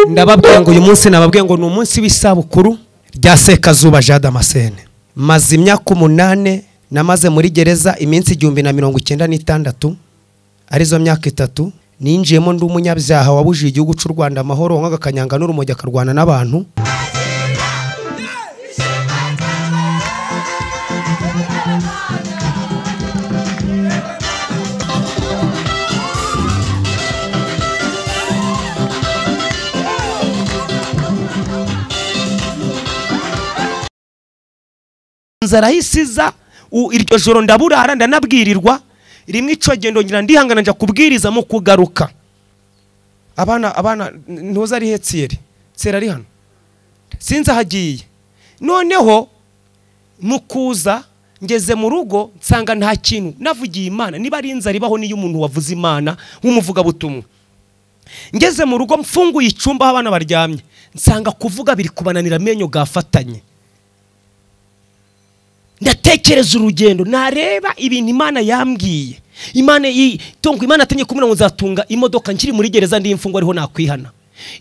ndababwira ngo uyu munsi nababwiye ngo ni umunsi w'isabukuru rya Sekazuba Jean Damascene. Maze imyaka 8 namaze muri gereza iminsi 1096 arizo myaka 3 ninjiyemo ndi umunyabyaha wabujije igihugu cy'u Rwanda amahoro nk'agakanyanga n'urumogi akarwana n'abantu. Nzara hisiza iryo joro ndaburara ndanabwirirwa rimwe ico gendo ngira ndihangana nja kubwiriza mu kugaruka abana ntuza ari hetsiyeri sera ari hano sinza hagiye noneho mukuza ngeze mu rugo nsanga nta kintu navugiye Imana niba ari inzara ibaho niyo umuntu wavuze Imana nk'umuvuga butumwa. Ngeze mu rugo mfunguye icumba abana baryamye nsanga kuvuga biri kubananira amenyo gafatanye. Ndatekereza urugendo nareba ibintu Imana yambwiye. Imana atenye kumira ngo nzatunga imodoka nkiri muri gereza ndi imfungo ariho nakwihana.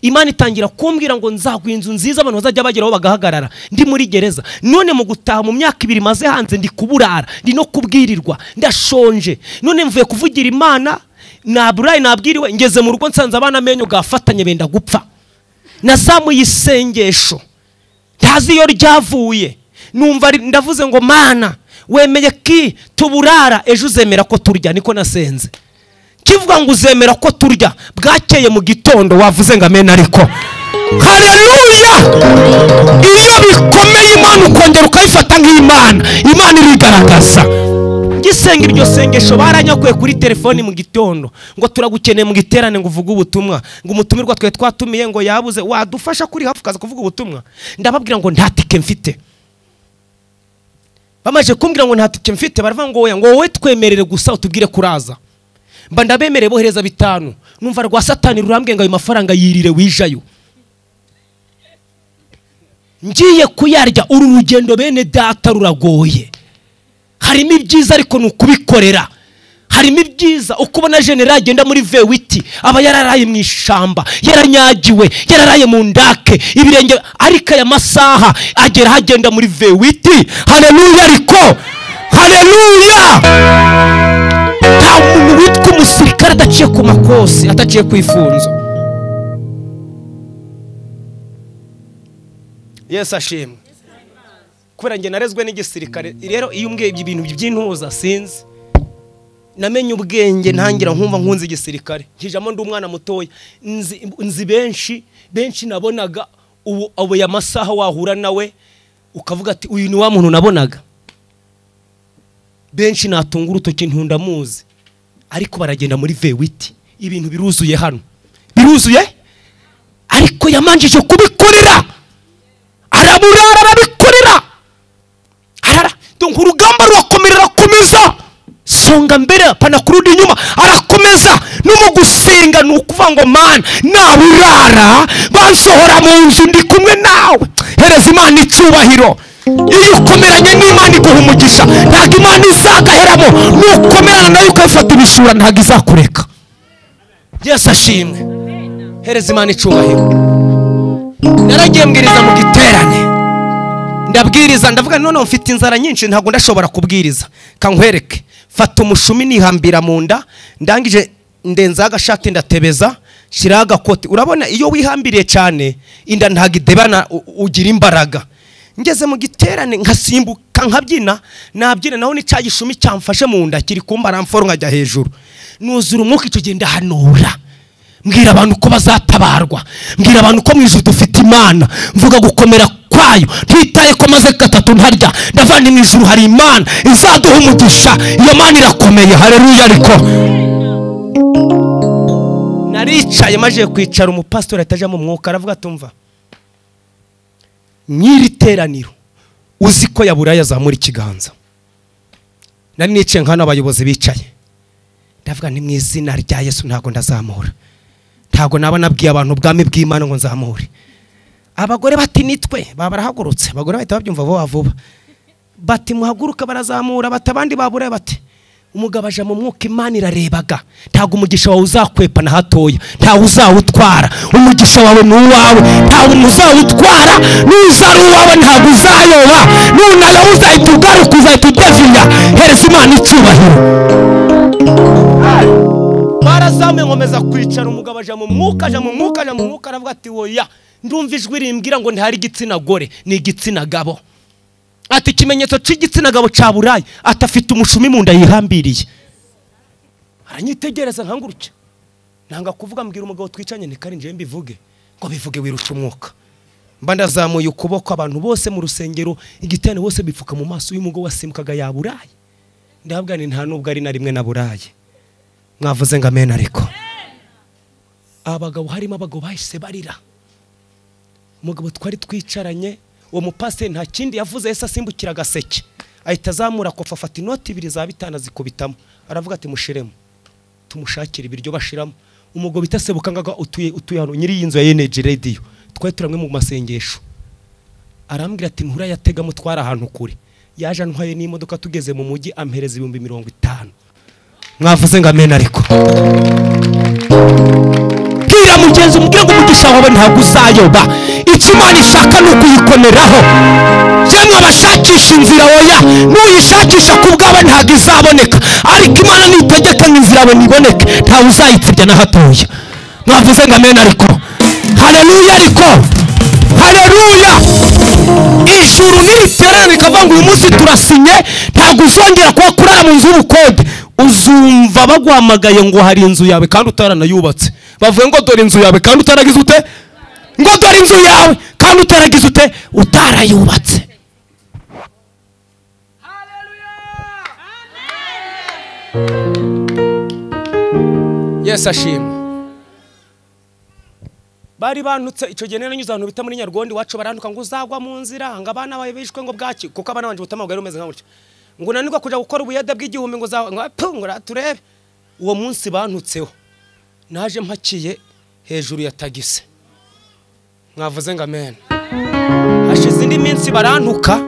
Imana itangira kumbwira ngo nzaguha inzu nziza abantu bazajya bageraho bagahagarara ndi muri gereza. None mu gutaha mu myaka 2 maze hanze ndi kuburara ndi no kubwirirwa ndashonje. None mvuye kuvugira Imana naburayi nabwiriwe ngeze mu rugo nsanze abana amenyo gafatanye benda gupfa. Nazamuye isengesho ntazi iyo ryavuye. Numva ndavuze ngo Mana wemeye ki tuburara ejo uzemera ko turya niko nasenze. Kivuga ngo uzemera ko turya bwakeye mu gitondo wavuze ngo amen ariko. Haleluya! Iyo bikomeye Imana ukongera ukayifata nk'Imana. Imana irigaragaza. Gisenga iryo sengesho baranyakuye kuri telefoni mu gitondo ngo turagukeneye mu giterane ngo uvuge ubutumwa ngo umutumirwa twe twatumiye ngo yabuze wadufasha kuri hafi kaza kuvuga ubutumwa. Ndababwira ngo nta tike mfite. Bamaje kumbwira ngo nta tike mfite baravuga ngo wowe twemerere gusa utubwire kuraza. Mba ndabemereye bohereza 5 numva rwa Satani rurambwe ngo ayo mafaranga yirire wijayo. Ngiye kuyarya uru rugendo bene data ruragoye. Harimo ibyiza ariko nukubikorera. Harimo ibyiza ukubona general agenda muri V8 aba yararaye mu ishamba yaranyagiwe yararaye mu ndake ibirenge ariko aya masaha agera hagenda muri V8. Haleluya ariko haleluya. Nta muntu witwa umusirikare adaciye ku makosi ataciye kwifunza. Yes ashimwe kubera nge narezwe n'igisirikare rero iyo umbwiye ibintu by'intuza sinzi namenye ubwenge ntangira nkumva nkunze igisirikare nkijamo ndi umwana mutoya nzi benshi nabonaga ubu ya masaha wahura nawe ukavuga ati uyu ni wa muntu nabonaga. Benshi natunga urutoki ntundamuzi ariko baragenda muri V8 ibintu biruzuye hano biruzuye ariko yamanjije kubikorera araburara arabikorera arara donc urugamba rwakomerera kumiza songa mbere pana kurudi nyuma arakomeza no mu gusenga nukuvuga ngo Mana naburara bansohora mu nzu ndi kumwe nawe. Hereza Imana icubahiro. Iyo ukomeranye n'Imana iguha umugisha ntabwo Imana izagaheramo nukomerana nayo ukayifata ibishura ntabwo izakureka. Yesu ashimwe. Hereza Imana icubahiro. Naragiye mbwiriza mu giterane ndabwiriza ndavuga none mfite inzara nyinshi ntabwo ndashobora kubwiriza kankwereke. Fata umushumi nihambira mu nda ndangije ndenza agashati ndatebeza shira agakoti. Urabona iyo wihambiriye cyane inda ntagidebana ugira imbaraga. Ngeze mu giterane nkasimbuka nkabyina nabyina naho ni cagishumi cyamfashe mu nda kiri kumbara mforo nkajya hejuru nuzura umwuka icyo genda hanura mbwira abantu ko bazatabarwa mbwira abantu ko mwijuru dufite Imana mvuga gukomera kwayo twitaye ko maze 3 ntarya ndavandi mwijuru hari Imana izaduha umugisha. Iyo Mana irakomeye. Haleluya ariko naricaye maje kwicara umupastor ataje mu mwuka aravuga tumva nyiri teraniro uziko yaburaya zamura ikiganza. Nari nice nkana abayobozi bicaye ndavuga ni mu izina rya Yesu ntago ndazamura ntago naba nabwiye abantu ubwami bw'Imana ngo nzamure. Abagore bati nitwe babarahagurutse abagore bahita babyumva vuba bati muhaguruka barazamura batabandi babura bati umugabo aje mu mwuka Imana irarebaga ntago umugisha wawe uzakwepa na hatoya ntawe uzawutwara umugisha wawe ni uwawe ntawe uzawutwara n'uzari uwawe ntago uzayoba nunara uzahita ugaruka uzahita udevinya hereza Imana icyubahiro barazamuye nkomeza kwicara umugabo aje mu mwuka aravuga ati oya ndumva ijwi rimbwira ngo ntihari igitsina gore ni igitsina gabo ati ikimenyetso cy'igitsina gabo ca burayi atafite umushumi mu nda yihambiriye aranyitegereza nkanguruke nanga kuvuga mbwira umugabo twicanye ni kari nje mbivuge ngo bivuge wirusha umwuka mba ndazamuye ukuboko abantu bose mu rusengero igitane bose bipfuka mu maso y'umugabo wasimbukaga ya burayi ndabwa ni nta nubwo ari na rimwe na burayi mwavuze ngo amen ariko abagabo harimo abagabo bahise barira umugabo twari twicaranye uwo mupasiteri nta kindi yavuze Yesu asimbukira agaseke ahita azamura kofa afata inoti 2 za 5 zikubitamo aravuga ati mushiremo tumushakira ibiryo bashiramo umugabo bitasebuka ngaga utuye hano nyiri y'inzu ya Energy Radio twaye turamwe mu masengesho arambwira ati ntura yatega mutwara ahantu kure yaje ntwaye n'imodoka tugeze mu mujyi ampereza 50 mwavuze ngo amen ariko bwira mugenzi umubwira ngo umugisha wawe ntabwo uzayoba icyo Imana ishaka no kuyikomeraho yemwe abashakisha inzira oya nuyishakisha ku bwawe ntabwo izaboneka ariko Imana nitegeka inzira yawe niboneke ntawe uzayitsibya na hatoya mwavuze ngo amen ariko haleluya ariko haleluya ijuru niriterana rikavuga ngo uyu munsi turasinye ntabwo uzongera kuba kurara mu nzu y'ubukode uzumva bagwamagaye ngo hari inzu yawe kandi utaranayubatse bavuye ngo dore inzu yawe kandi utaragize ute ngo dore inzu yawe kandi utaragize ute utarayubatse haleluya amen Yes ashimwe bari bantutse ico gihe nanyuze ahantu bita muri Nyargondi wacu barantuka ngo uzagwa mu nzira ngo abana bawe bishwe ngo bwaki kuko abana banje butamagwa ari umeze nk'amutyo ngo nanirwa kuja gukora ubuyede bw'igihumbi ngo ngapungura turebe uwo munsi bantutseho naje mpakiye hejuru ya tagisi mwavuze ngo amen hashize indi minsi barantuka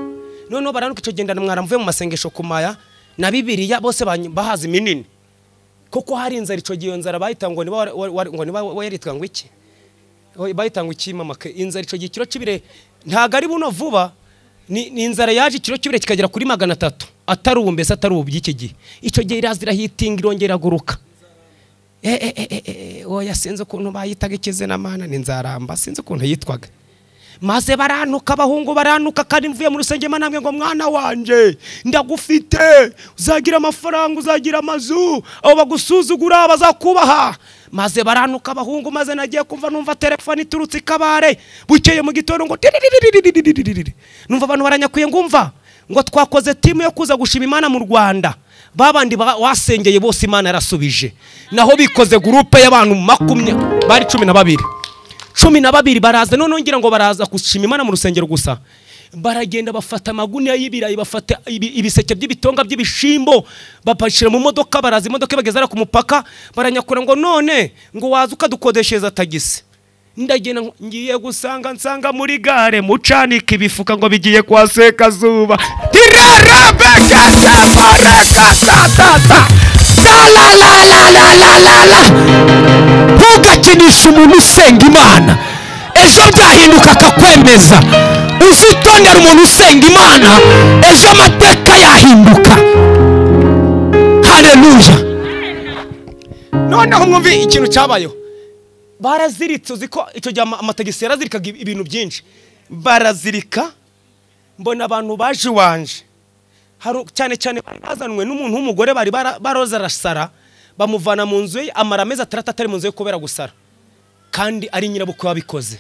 none barantuka ico gendana mwaramvuye mu masengesho kumaya na Bibiliya bose bahaza iminini kuko hari inzara ico gihe nzara bahita ngo niba wayeritwa ngo iki bayitanga ikimama inzara ico gikiro cibire ntago ari buno vuba ni inzara yaje ikiro cibire kikagera kuri 300 atari ubumbese atari ubyike gihe ico gihe irazira hitinga irongera guruka oya sinze ukuntu bayitaga ikize na mana ninzaramba sinze ukuntu yitwaga maze baranuka abahungu baranuka kandi mvuye mu rusengero namwe ngo mwana wanje ndagufite uzagira amafaranga uzagira amazu abo bagusuzugura bazakubaha maze baranuka abahungu maze nagiye kumva numva telefone iturutse Kabare bukeye mu gitondo ngo numva abantu baranyakuye ngumva ngo twakoze timu yo kuza gushima Imana mu Rwanda babandi wasengeye bose Imana yarasubije naho bikoze groupe y'abantu 10 bari 12 baraza none ngira ngo baraza gushima Imana mu rusengero gusa baragenda bafata amaguniya y'ibirayi bafata ibiseke by'ibitonga by'ibishimbo bapashira mu modoka baraza imodoka bagezara ku mupaka baranyakura ngo none ngo waza ukadukodesheza tagisi ndagenda ngiye gusanga nsanga muri gare mucanika ibifuka ngo bigiye kwa Sekazuba ntugakinisha umuntu usenga Imana ejo byahinduka akakwemeza uzitondera umuntu usenga Imana ejo amateka yahinduka haleluya noneho mwumvi ikintu cyabayeho baraziritse uziko icyo gihe amatagisi yarazirikaga ibintu byinshi barazirika mbona abantu baje wanje cyane cyane bazanwe n'umuntu w'umugore bari baroza rasara bamuvana mu nzu ye amara amezi 3 atari mu nzu ye kubera gusara kandi ari nyirabukwe wabikoze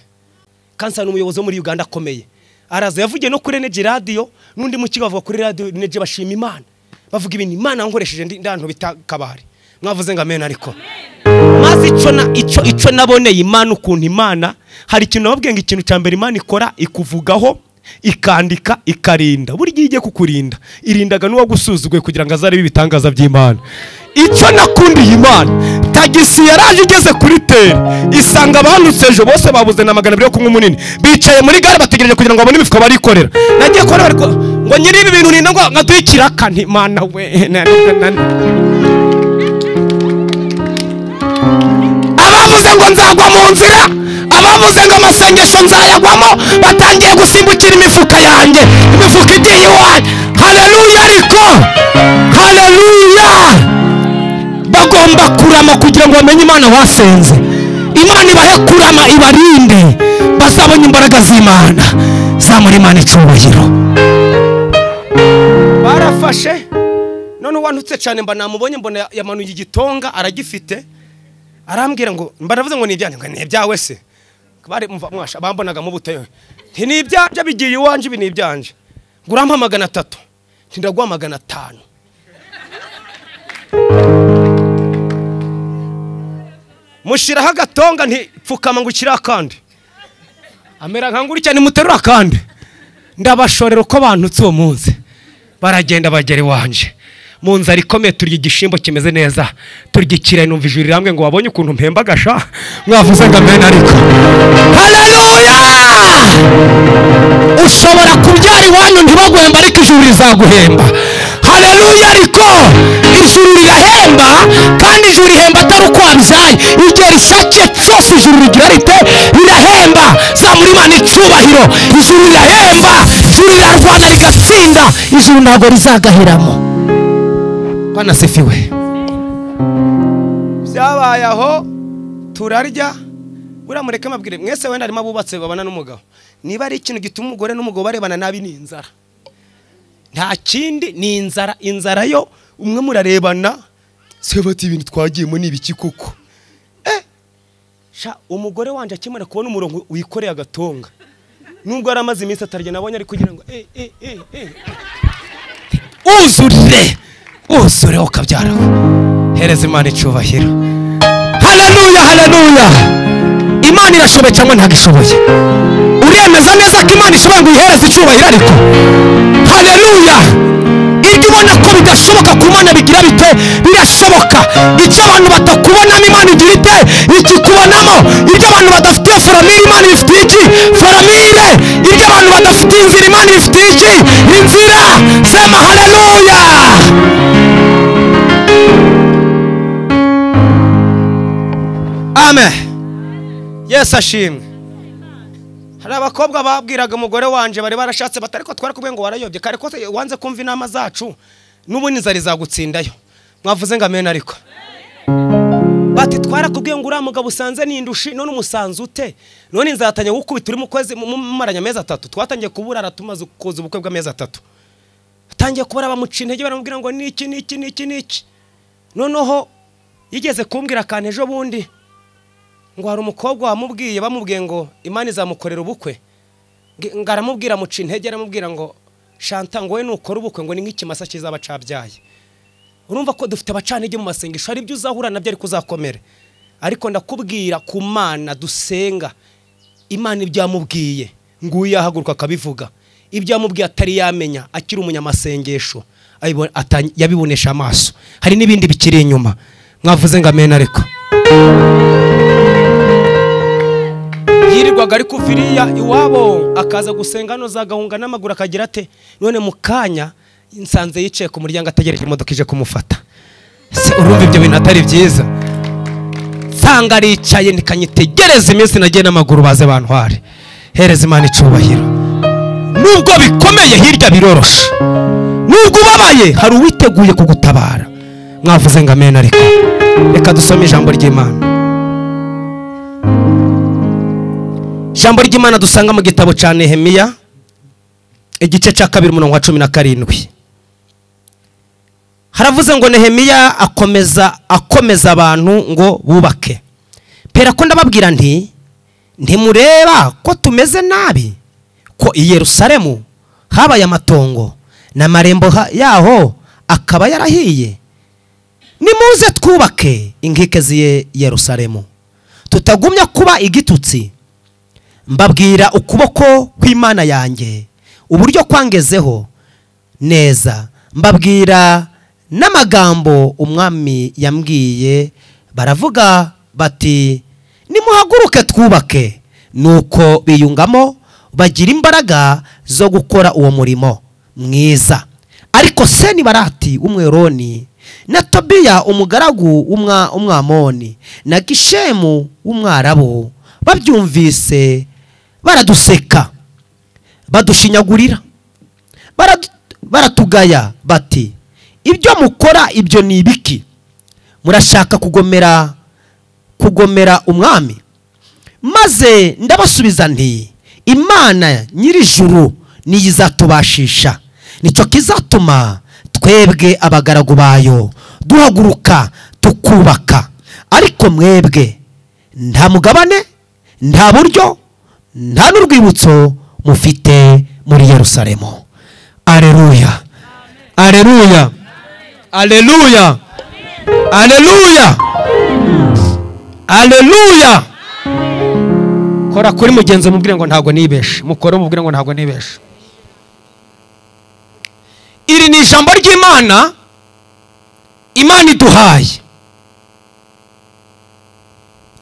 kansa n'umuyobozi wo muri Uganda akomeye araza yavugiye no kuri Energy Radio nundi mu kigo bavuga kuri Radio Energy bashima Imana bavuga ibintu Imana nkoresheje ndantu bita Kabare mwavuze ngo amen ariko maze ico naboneye Imana ukuntu Imana hari ikintu nababwiye ngo ikintu cyambere Imana ikora ikuvugaho ikandika ikarinda buri gihe igiye kukurinda irindaga nuwo gusuzuguye kugira ngo azare ibitangaza by'Imana ico nakundiye Imana tagisi yaraje igeze kuri tere isanga abanutse ejo bose babuze na 200 yo kumwe munini bicaye muri gare bategereje kugira ngo babone imifuka barikorera nagiye kora ngo nyiri ibi bintu ni ngo nkaduhikira kanti mana we. Abavuze ngo nzagwa mu nzira, abavuze ngo amasengesho nzayagwamo, batangiye gusimbukira imifuka yanjye, imifuka igiye iwanjye. Haleluya! Ariko haleluya, bagomba kurama kugira ngo bamenye Imana basenze. Imana ibahe kurama, ibarinde, bazabonye imbaraga z'Imana. Zamura Imana icyubahiro. Barafashe none wantutse cyane, mba namubonye, mbona yamanuye igitonga aragifite, arambwira ngo mbaravuze ngo ni ibyanjye, ngo ni ibyawe se. Bari mwasha bambonaga mu buteyo, nti ni ibyanje bigiye iwanje, ibi ni ibyanje. Ngo urampa 300, ndagwa 500. Mushiraho agatonga, nti pfukama ngo ukira kandi. Amera nkanguri cyane, muterura kandi. Ndabashorera uko bantutse uwo munsi. Baragenda bagera iwanje. Mu nzara ikomeye, turya igishimbo kimeze neza, turya ikirayi, numva ijuru riramwe ngo wabonye ukuntu mpemba gasha. Mwavuze ngo amen. Ariko haleluya, ushobora kubyara iwanyu ntibaguhemba, ariko ijuru rizaguhemba. Haleluya! Ariko ijuru rirahemba, kandi ijuru rihemba atari uko wabyaye. Igihe rishakiye cyose ijuru rigira rite, rirahemba. Zamura Imana icyubahiro. Ijuru rirahemba, ijuru rirarwana rigatsinda, ijuru ntabwo rizagahiramo. Bana sifiwe. Byabaye aho turarya, uramureke mabwire mwese wenda arimo abubatse babana n'umugabo. Niba ari ikintu gituma umugore n'umugabo barebana nabi, ni inzara. Nta kindi, ni inzara. Inzara yo umwe murarebana, se bati ibintu twagiyemo ni ibiki koko. Sha umugore wanje akimara kubona umurongo wikoreye agatonga, nubwo aramaze iminsi atarya, nabonye ari kugira ngo uzure uzure ukabyara. Hereza Imana icyubahiro. Haleluya, haleluya. Imana irashoboye cyangwa ntagishoboye? Uremeza neza ko Imana ishoboye ngo ihereze icyubahiro? Ariko haleluya, ibyo ubona ko bidashoboka ku Mana bigira bite, birashoboka. Icyo abantu batakubonamo Imana igira ite, ikikubonamo. Ibyo abantu badafitiye foramire, Imana ifitiye iki? Foramire. Ibyo abantu badafitiye inzira, Imana ifitiye iki? Inzira. Sema haleluya. Amen. Yesu ashimwe. Hari abakobwa babwiraga umugore wanje, bari barashatse batariko twarakubwiye ngo warayobye, kare ko wanze kumva inama zacu, n'ubundi nzari zagutsindayo. Mwavuze ngo amen. Ariko bati twarakubwiye ngo uriya mugabo usanze n'indushi, none umusanze ute? None nzatanye gukubita, uri mu kwezi mumaranya amezi 3, twatangiye kuburara tumaze kuza ubukwe bw'amezi 3. Atangiye kubara bamuca intege, baramubwira ngo niki. Noneho yigeze kumbwira kane ejo bundi ngo hari umukobwa wamubwiye, bamubwiye ngo Imana izamukorera ubukwe, ngaramubwira muca intege, aramubwira ngo Shanta, ngo we nukora ubukwe ngo ni nk'ikimasa kizaba cabyaye. Urumva ko dufite abacantege mu masengesho, ari byo uzahura nabyo ariko uzakomere. Ariko ndakubwira ku Mana dusenga, Imana ibyamubwiye nguye ahaguruka akabivuga, ibyamubwiye atari yamenya akiri umunyamasengesho, yabibonesha amaso. Hari n'ibindi bikiri inyuma. Mwavuze ngo amen. Ariko yirirwaga ari kuviriya iwabo, akaza gusenga no zagahunga n'amaguru akagira ate, none mukanya insanze yicaye ku muryango ategereje imodoka ije kumufata. Se urumva ibyo bintu atari byiza? Sanga aricaye nikanyitegereza iminsi nagiye n'amaguru baze bantware. Hereza Imana icyubahiro. Nubwo bikomeye hirya biroroshe, nubwo ubabaye hari uwiteguye kugutabara. Mwavuze ngo amen. Ariko reka dusome ijambo ry'Imana. Ijambo ry'Imana dusanga mu gitabo cya Nehemiya, igice cya 2 umurongo wa 17. Haravuze ngo Nehemiya akomeza abantu ngo bubake. Pera ko ndababwira ntimureba ko tumeze nabi, ko i Yerusalemu habaye amatongo n'amarembo yaho akaba yarahiye. Nimuze twubake inkike z'iye Yerusalemu, tutagumya kuba igitutsi. Mbabwira ukuboko kw'Imana yanjye uburyo kwangezeho neza, mbabwira n'amagambo umwami yambwiye. Baravuga bati nimuhaguruke twubake. Nuko biyungamo bagira imbaraga zo gukora uwo murimo, mwiza. Ariko Senibarati umweroni na Tobiya umugaragu umwamoni na Gishemu umwarabu babyumvise baraduseka badushinyagurira baratugaya bati ibyo mukora ibyo ni ibiki? Murashaka kugomera umwami? Maze ndabasubiza nti Imana nyirijuru niyo izatubashisha, nicyo kizatuma twebwe abagaragu bayo duhaguruka tukubaka. Ariko mwebwe nta mugabane, nta buryo, nta n'urwibutso mufite muri Yerusalemu. Aleluya, aleluya, aleluya, aleluya, aleluya. Kora kuri mugenzi mubwire ngo ntago nibeshe, mukore mubwire ngo ntago nibeshe. Iri ni ijambo ry'Imana Imana iduhaye.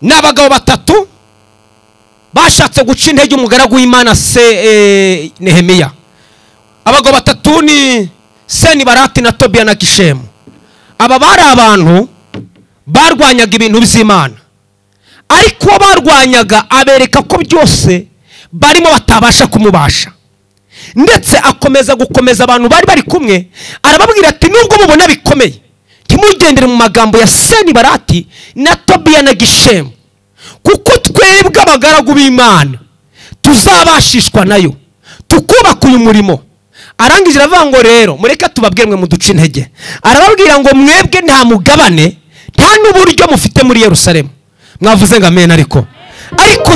N'abagabo batatu bashatse guca intege umugaragu w'Imana Nehemiya. Abagabo batatu ni Senibarati na Tobiya na Gishemu. Aba bari abantu barwanyaga ibintu by'Imana, ariko barwanyaga abereka ko byose barimo batabasha kumubasha. Ndetse akomeza gukomeza abantu bari kumwe, arababwira ati nubwo mubona bikomeye ntimugendere mu magambo ya Senibarati na Tobiya na Gishemu, kuko twebwe abagaragu b'Imana tuzabashishwa nayo tukubaka uyu murimo. Arangije aravuga ngo rero mureke tubabwire mwe muduce intege. Arababwira ngo mwebwe nta mugabane nta n'uburyo mufite muri Yerusalemu. Mwavuze ngo amen. Ariko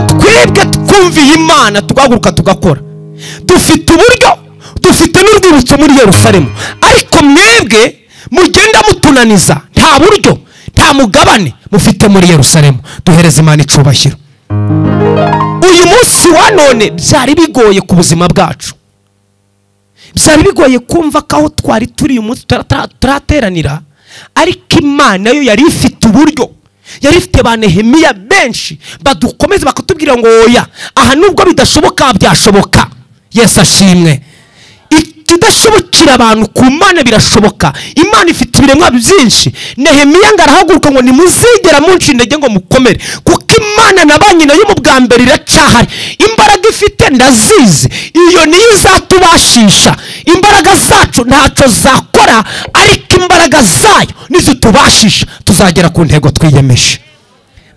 twebwe twumviye Imana tugahaguruka tugakora, dufite uburyo, dufite n'urwibutso muri Yerusalemu. Ariko mwebwe mugenda mutunaniza, nta buryo nta mugabane mufite muri Yerusalemu. Duhereze Imana icubahiro. Uyu munsi wa none byari bigoye ku buzima bwacu, byari bigoye kumva ko aho twari turi uyu munsi turateranira, ariko Imana yo yari ifite uburyo, yari ifite ba Nehemiya benshi badukomeza bakatubwira ngo oya, aha nubwo bidashoboka byashoboka. Yesu ashimwe. Ikidashobokira abantu ku Mana birashoboka. Imana ifite ibiremwa byinshi. Nehemiya ngarahaguruka ngo nimuzigera munci intege ngo mukomere, kuko Imana nabanye nayo mu bwa mbere iracahari. Imbaraga ifite ndazizi, iyo niyo izatubashisha. Imbaraga zacu ntacyo zakora, ariko imbaraga zayo nizitubashisha tuzagera ku ntego twiyemeje.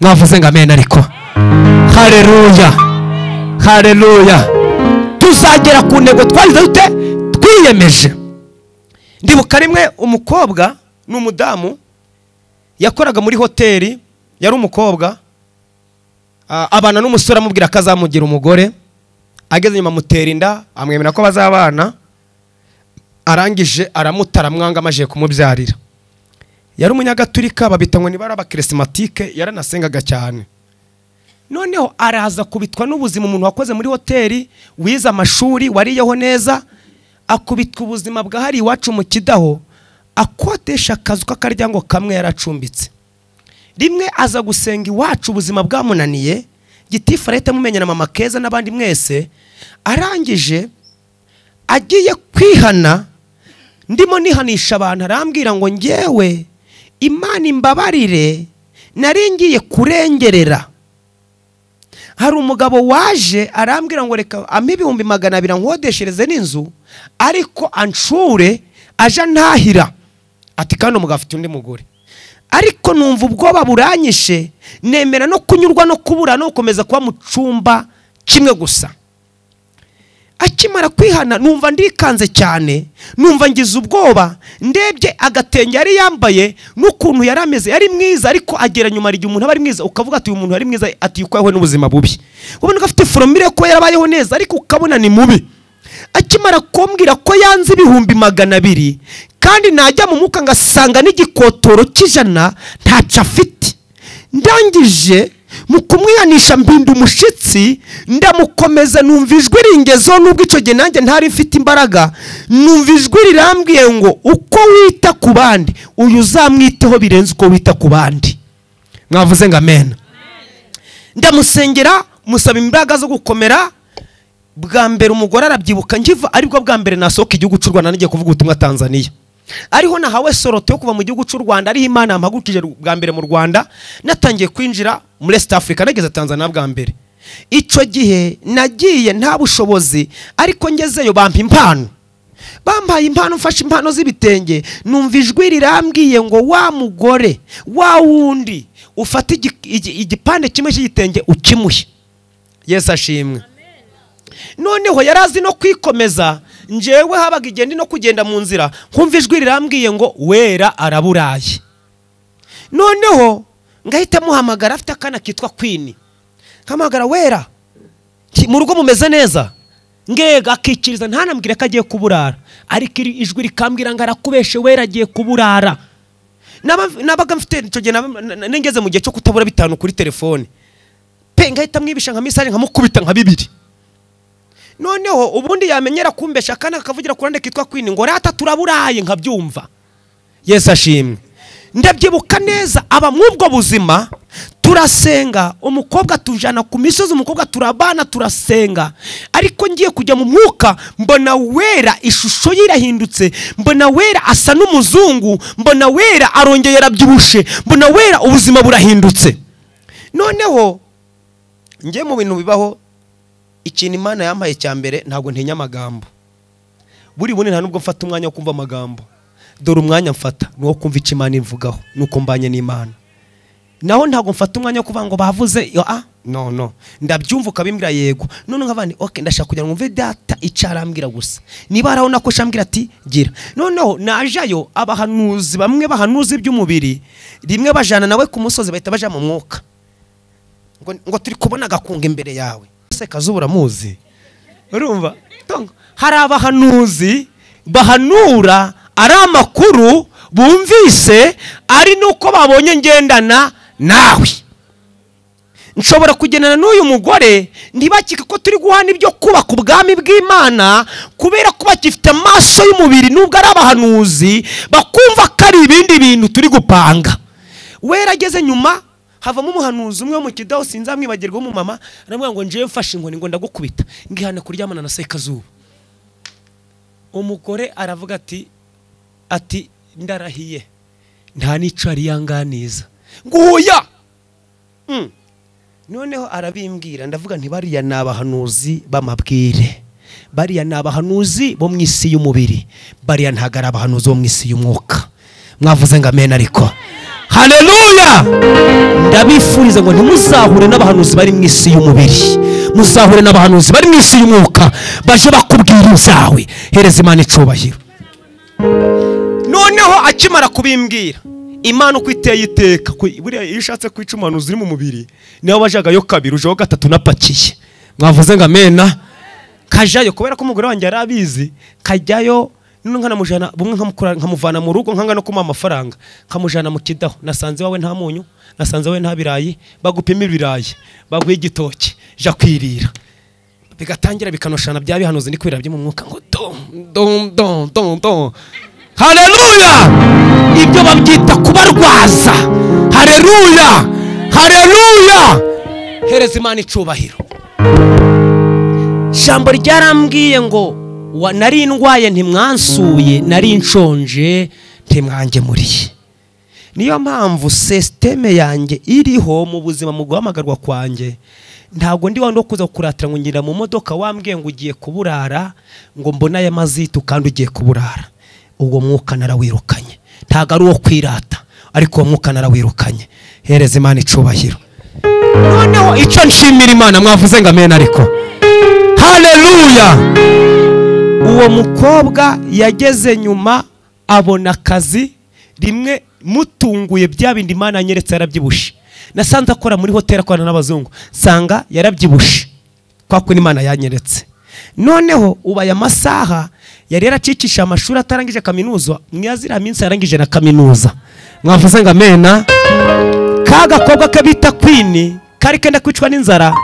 Mwavuze ngo amen. Ariko haleluya, haleluya. Tuzagera ku ntego twiyemeje. Ndibuka rimwe umukobwa n'umudamu yakoraga muri hoteli, yari umukobwa abana n'umusore amubwira ko azamugira umugore. Ageze nyuma mutera inda, amwemera ko bazabana. Arangije aramutara mwanga amaje kumubyarira. Yari umunyagatulika, babita ngo ni bara abakirisimatike, yaranasengaga cyane. Noneho araza kubitwa n'ubuzima umuntu wakoze muri hoteli, wize amashuri, wariyeho neza, akubitwa ubuzima bwa hari iwacu mu Kidaho, akodesha akazu k'akaryango kamwe yaracumbitse. Rimwe aza gusenga iwacu, ubuzima bwamunaniye, Gitifu arahita amumenyana na Mama Keza n'abandi mwese. Arangije agiye kwihana, ndimo nihanisha abantu, arambwira ngo ngewe Imana imbabarire, nari ngiye kurengerera. Hari umugabo waje arambwira ngo reka ampe 200 nkodeshereze n'inzu, ariko anshure aja ntahira. Ati kandi umugabo afite undi mugore. Ariko numva ubwoba buranyishe, nemera no kunyurwa no kubura no gukomeza kuba mu cumba kimwe gusa. Akimara kwihana numva ndikanze cyane, numva ngize ubwoba. Ndebye agatenge yari yambaye n'ukuntu yari ameze, yari mwiza, ariko agera nyuma ari umuntu aba ari mwiza ukavuga ati uyu muntu yari mwiza, ati yuko n'ubuzima bubi. Ubona gafite foromire ko yarabayeho neza, ariko ukabona ni mubi. Akimara kumbwira ko yanze 200 kandi najya mu muka ngasanga n'igikotoro cy'ijana ntaca afite. Ndangije mu kumwihanisha mbinda umushitsi, ndamukomeza numva ijwi ringezo, nubwo ico gihe nanjye ntari mfite imbaraga. Numva ijwi rirambwiye ngo uko wita ku bandi uyu uzamwiteho birenze uko wita ku bandi. Mwavuze ngo amen. Ndamusengera, musaba imbaraga zo gukomera. bwa mbere umugore arabyibuka ngiva aribwo bwa mbere nasohoka igihugu cy'u Rwanda nagiye kuvuga ubutumwa Tanzania. Ariho nahawe soroto yo kuva mu gihugu cy'u Rwanda, ariho Imana yampagurukije bwa mbere mu Rwanda, natangiye kwinjira muri East Africa, nageze Tanzania bwa mbere. Ico gihe nagiye nta bushobozi, ariko ngezeyo bampa impano. Bambaye impano, mfashe impano z'ibitenge, numva ijwi rirambwiye ngo wa mugore wa wundi ufata igipande kimwe cy'igitenge ukimuhe. Yesu ashimwe. Noneho yarazi no kwikomeza, njewe habaga igenda no kugenda mu nzira, nkumva ijwi rirambwiye ngo wera araburaye. Noneho ngahita muhamagara, afite akana kitwa Queen, kamagara wera mu rugo mumeze neza, ngega akikiriza ntanambwire ko agiye kuburara, ariko ijwi rikambwira ngo arakubeshe wera agiye kuburara. Nabaga mfite icyo gihe nengeze mu gihe cyo kutabura bitanu kuri telefone pe, ngahita mwibisha nka message nkamukubita nka 2. Noneho ubundi yamenyera kumbesha akana kavugira kurande kitwa Queen ngo rata turaburaye nkabyumva. Yesu ashimwe. Ndabyibuka neza aba mwubwo buzima, turasenga, umukobwa tujana ku misozi, umukobwa turabana turasenga, ariko ngiye kujya mu mwuka mbona wera ishusho yirahindutse, mbona wera asa n'umuzungu, mbona wera arongeye arabyibushe, mbona wera ubuzima burahindutse. Noneho ngiye mu bintu bibaho, ikintu Imana yampaye cya mbere, ntabwo ntinya amagambo. Buri nta nubwo mfata umwanya wo kumva amagambo, dore umwanya mfata nuwo kumva icyo Imana ivugaho, nuko mbanye n'Imana. Naho ntabwo mfata umwanya wo kuvuga ngo bavuze no, ndabyumva ukabimbwira yego, none nkabandi okay, ndashaka kugira ngo mve data icarambwira gusa, niba araho nako shambwira ati gira. Noneho najayo abahanuzi bamwe bahanuzi by'umubiri, rimwe bajana nawe ku musozi bahita baja mu mwuka, ngo turi kubona gakunga imbere yawe. Se Kazubura muzi, urumva hari abahanuzi bahanura ari amakuru bumvise, ari nuko babonye ngendana nawe. Nshobora kugendana n'uyu mugore ntibakika ko turi guhana ibyo kubaka ubwami bw'Imana, kubera ko bakifite amaso y'umubiri, nubwo ari abahanuzi bakumva ko ari ibindi bintu turi gupanga. Wera ageze nyuma havamo umuhanuzi umwe mu Kidaho, sinzamwibagirwa mu mama, aramubwira ngo nje mfashe inkoni ngo ndagukubita ngihana kuryamana na Sekazuba. Umugore aravuga ati ndarahiye nta nico ari yanganiza nguya. Noneho arabimbwira, ndavuga nti bariya nabahanuzi bamabwire, bariya nabahanuzi bo mwisi y'umubiri, bariya ntagara abahanuzi bo mwisi y'umwuka. Mwavuze ngo amen ariko haleluya. Ndabifuriza ngo ntimuzahure n'abahanuzi bari mwisi y'umubiri, muzahure n'abahanuzi bari mwisi y'umwuka, baje bakubwira ibyawe. Hereza Imana icubahiro. Noneho akimara kubimbwira, Imana uko iteye iteka, buriya iyo ushatse kwica umuhanuzi uri mu mubiri, niho bajagayo 2 ujeho 3 napakiye. Mwavuze ngo amena. Kajayo kubera ko umugore wanjye arabizi, kajyayo none nkanamujana bumwe nkamuvana mu rugo, nkanga no kuma amafaranga, nkamujana mu Kidaho. Nasanze wawe nta munyu, nasanze wawe nta birayi, bagupima ibirayi, baguye igitoki, ja kwirira, bigatangira bikanoshana bya bihanuzi ni kwira byo mu mwuka ngo dom. Haleluya. Ibyo babyita kubarwaza. Haleluya. Hereza Imana icubahiro. Jambo ryarambwiye ngo nari ndwaye ntimwansuye, nari nshonje ntimwangemuriye. Niyo mpamvu systeme yanjye iriho mu buzima mu guhamagarwa kwanjye, ntabwo ndi wandi wo kuza kuratira ngo ngira mu modoka wambwiye ngo ugiye kuburara, ngo mbona aya mazitu kandi ugiye kuburara. Ubwo mwuka narawirukanye, ntago ari uwo kwirata, ariko uwo mwuka narawirukanye. Hereza Imana icubahiro. Noneho icyo nshimira Imana, mwavuze ngo amen ariko haleluya. Uwo mukobwa yageze nyuma abona akazi, rimwe mutunguye bya bindi Imana yanyeretse yarabyibushe. Nasanze akora muri hoteli akora n'abazungu, sanga yarabyibushe kwa ko Imana yanyeretse. Noneho ubaya amasaha yari yaracikisha amashuri atarangije kaminuza, mwazira minsi yarangije na kaminuza. Mwavuze ngo amena. Kaga kobwa kabita Queen kari kenda kwicwa n'inzara,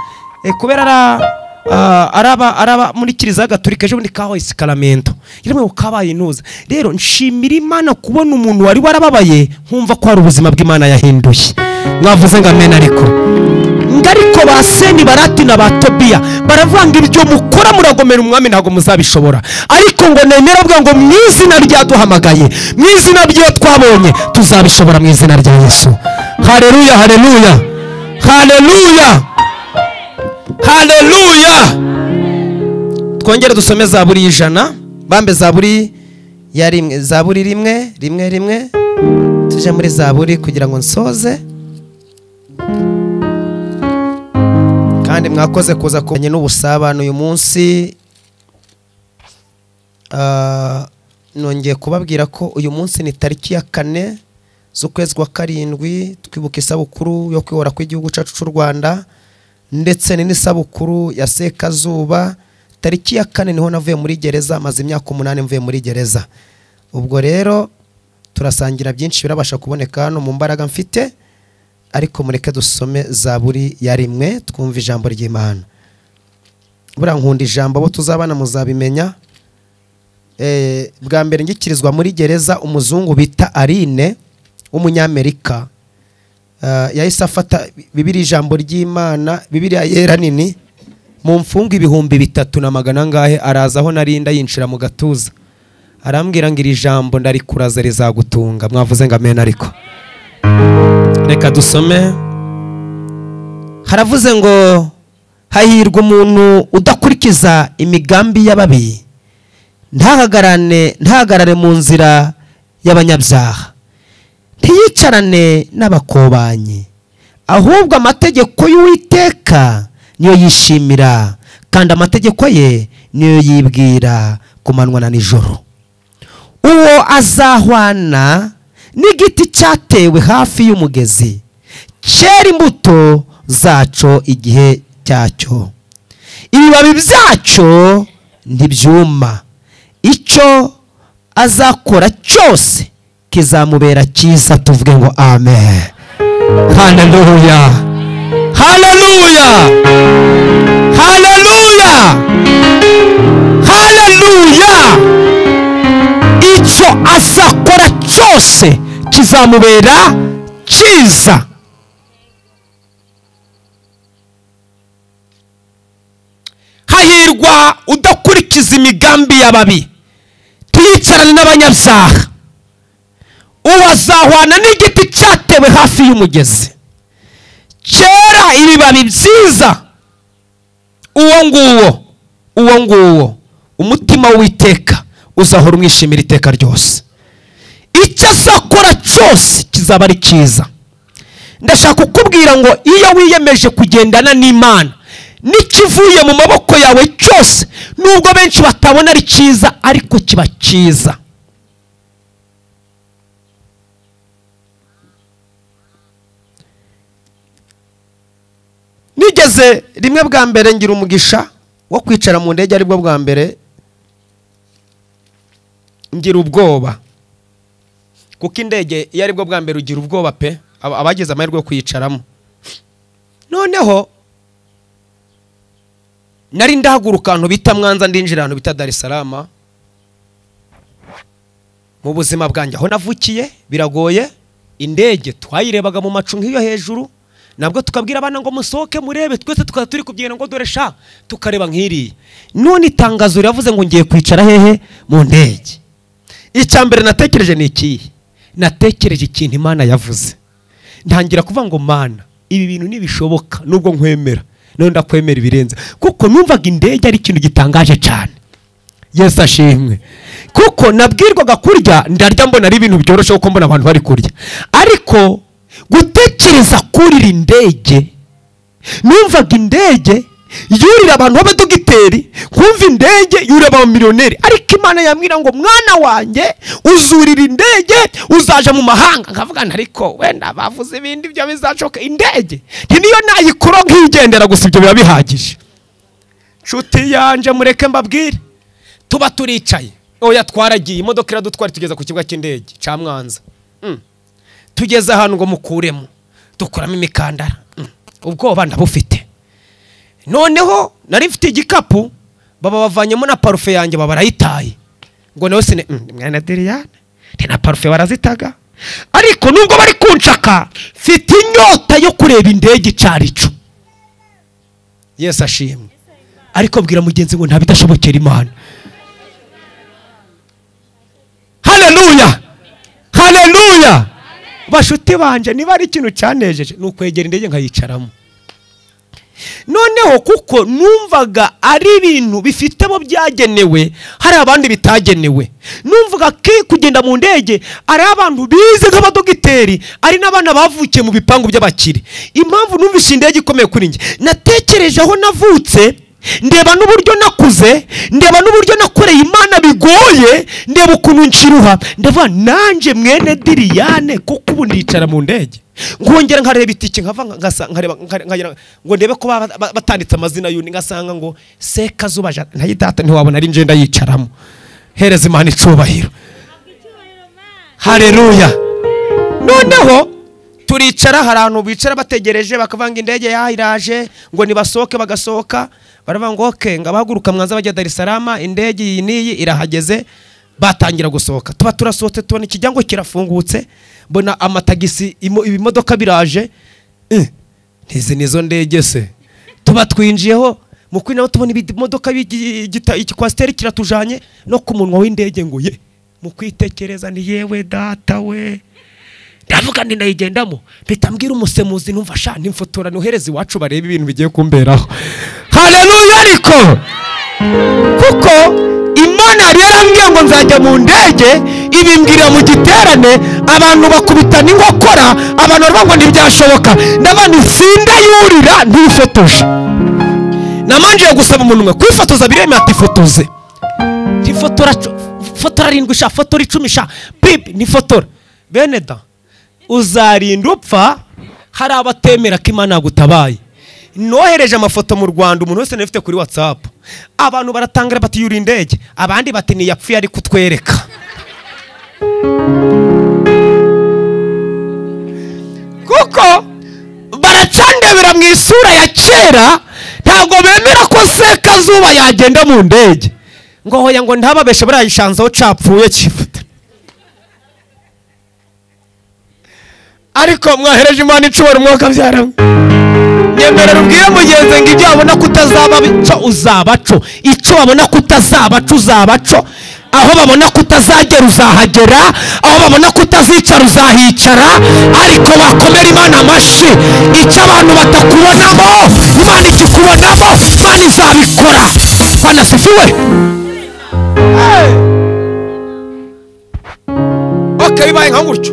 kubera araba muri Kiliziya Gatolika ejo bundi kaho Sacramento, yiremwe ukabaye intuza. Rero nshimira Imana kubona umuntu wari warababaye nkumva ko hari ubuzima bw'Imana yahinduye. Mwavuze ngo amen ariko ngo ariko ba Seni Barati na ba Tobiya baravuga ngo ibyo mukora muragomera umwami ntabwo muzabishobora, ariko ngo nemera avuga ngo mu izina ryaduhamagaye, mu izina ryo twabonye tuzabishobora mu izina rya Yesu. Haleluya, haleluya, haleluya, haleluya. Twongere dusome Zaburi y'ijana, bambe Zaburi ya rimwe, Zaburi rimwe tuje muri Zaburi kugira ngo nsoze. Kandi mwakoze kuza kumenya n'ubusabane uyu munsi. Nongeye kubabwira ko uyu munsi ni tariki ya 4 z'ukwezi kwa 7 twibuka isabukuru yo kwihora kw'igihugu cyacu cy'u Rwanda, ndetse n'isabukuru ya Sekazuba. Tariki ya 4 niho navuye muri gereza, maze imyaka 8 mvuye muri gereza. Ubwo rero turasangira byinshi birabasha kuboneka hano mu mbaraga mfite, ariko mureke dusome Zaburi ya rimwe twumva ijambo ry'Imana. Bura nkunda ijambo, bo tuzabana muzabimenya. Bwa mbere ngikirizwa muri gereza, umuzungu bita Aline w'umunyamerika yahise afata Bibiliya, ijambo ry'Imana, Bibiliya yera nini, mu mfungu 300 ngahe, arazaho narinda yinshira mu gatuza, arambwira ngo iri jambo ndarikuraza rizagutunga. Mwavuze ngo amen. Ariko reka dusome. Haravuze ngo hahirwa umuntu udakurikiza imigambi y'ababi, ntahagarare mu nzira y'abanyabyaha, ntiyicarane n'abakobanyi, ahubwo amategeko y'Uwiteka niyo yishimira, kandi amategeko ye niyo yibwira ku manywa na nijoro. Uwo azahwana n'igiti cyatewe hafi y'umugezi, cyera imbuto zaco igihe cyacyo, ibibabi byacyo ntibyuma, icyo azakora cyose kizamubera cyiza. Tuvuge ngo amen. Haleluya, haleluya, haleluya, haleluya. Icyo azakora cyose kizamubera cyiza. Hahirwa udakurikiza imigambi y'ababi, ntiyicarane n'abanyabyaha. Uwo azahwana n'igiti cyatewe hafi y'umugezi, cyera ibibabi byiza. Uwo nguwo umutima w'Uwiteka uzahora umwishimira iteka ryose. Icyo azakora cyose kizaba ari cyiza. Ndashaka kukubwira ngo iyo wiyemeje kugendana n'Imana, n'ikivuye mu maboko yawe cyose, nubwo benshi batabona ari cyiza, ariko kiba cyiza. Nigeze rimwe bwa mbere ngira umugisha wo kwicara mu ndege, aribwo bwa mbere ngira ubwoba, kuko indege iyo aribwo bwa mbere ugira ubwoba pe, abageze amahirwe yo kuyicaramo. Noneho nari ndahaguruka ahantu bita Mwanza, ndinjira ahantu bita Dar es Salaam. Mu buzima bwanjye aho navukiye biragoye, indege twayirebaga mu macu nk'iyo hejuru, nabwo tukabwira abana ngo musohoke murebe, twese tukaba turi kubyina ngo dore sha, tukareba nk'iri. None itangazo riravuze ngo ngiye kwicara hehe mu ndege. Icyambere natekereje ni iki? Natekereje ikintu Imana yavuze. Ntangira kuvuga ngo Mana, ibi bintu nibishoboka nubwo nkwemera, none ndakwemera ibirenze, kuko numvaga indege ari ikintu gitangaje cyane. Yesu ashimwe. Kuko nabwirwaga kurya, ndarya mbona ari ibintu byoroshye kuko mbona abantu bari kurya, ariko gutekereza kurira indege, numvaga indege yurira abantu b'abadogiteri, kumva indege yurira abamiliyoneri, ariko Imana yambwira ngo mwana wanjye uzurira indege uzaje mu mahanga. Nkavuga ariko wenda bavuze ibindi byo bizacoka, indege niyo nayikora nkigendera gusa, ibyo biba bihagije. Nshuti yanje mureke mbabwire, tuba turicaye, oya twaragiye, imodoka iradutwara tugeza ku kibuga cy'indege cya Mwanza. Tugeze ahantu ngo mukuremo, dukuramo imikandara, ubwoba ndabufite. Noneho nari mfite igikapu, baba bavanyemo na parufe yanjye, baba barayitaye. Ngo nawe sine mwana Deriane, na parufe barazitaga, ariko nubwo bari kunshaka, mfite inyota yo kureba indege cyarico. Yesu ashimwe. Ariko bwira mugenzi ngo ntabidashobokera Imana. Haleluya, haleluya. Bashuti banje, niba ari ikintu cyanejeje nukwegera indege nkayicaramo. Noneho kuko numvaga ari ibintu bifitemo byagenewe, hari abandi bitagenewe. Numvaga ke kugenda mu ndege ari abantu bize nk'abadogiteri, ari n'abana bavukiye mu bipangu by'abakire. Impamvu numvise indege ikomeye kuri nge, natekereje aho navutse, ndeba n'uburyo nakuze, ndeba n'uburyo nakoreye Imana bigoye, ndeba ukuntu nshiruha, ndavuga nanje mwene Diriyane kuko ubu ndicara mu ndege. Ngongera nkareba itike nkava nkareba ngo ndebe ko batanditse amazina y'undi, ngasanga ngo Sekazuba ntayidata ntiwabona ari nje ndayicaramo. Hereza Imana icubahiro. Haleluya. Noneho turicara, hari abantu bicara bategereje, bakavanga indege yahiraje ngo nibasohoke, bagasohoka baravuga ngo okay, ngabahaguruka mwanza bajya Dar es Salaam, indege iyi niyi irahageze. Batangira gusohoka, tuba turasohotse, tubona ikijyango kirafungutse, mbona amatagisi ibimodoka biraje. Ntizi nizo ndege se. Tuba twinjiyeho mu kwinaho tubona ibimodoka ikikwasiteri kiratujanye no ku munwa w'indege ngo ye. Mu kwitekereza ni yewe data we, ndavuga ndi ndayigendamo, bitambwira umusemuzi numva sha nimfotora nohereza iwacu bareba ibintu bigiye kumberaho. Haleluya. Ariko kuko Imana yari yarambwiye ngo nzajya mu ndege, ibimbwira mu giterane, abantu bakubitana inkokora, abantu baravuga ngo ntibyashoboka. ndabana isinda yurira ntifotoje. Namanjiye gusaba umuntu umwe kwifotoza, bireme ati fotoze. Tifotora fotora 7 sha, fotora 10 sha, bibi ni fotora. Bene da uzarinda upfa, hari abatemera ko Imana yagutabaye. Nohereje amafoto mu Rwanda, umuntu wese nefite kuri WhatsApp. Abantu baratangira bati yuri indege, abandi bati ni yapfuye ari kutwereka. Kuko baracandebera mu isura ya kera, ntago bemera ko Sekazuba yagenda mu ndege. Ngo hoya ngo ntababeshe barayishanzaho capfuye kifuta. Ariko mwahereje Imana icubara umwaka byaramwe. Nyemerera ubwire mugenzi ngo ibyo wabona kutazaba bico uzabaco, ico wabona kutazabaco uzabaco, aho babona kutazagera uzahagera, aho babona kutazicara uzahicara. Ariko wakomera Imana amashi, ico abantu batakubonamo Imana ikikubonamo, Imana izabikora. Bana sifiwe. Okay, bibaye nka gutyo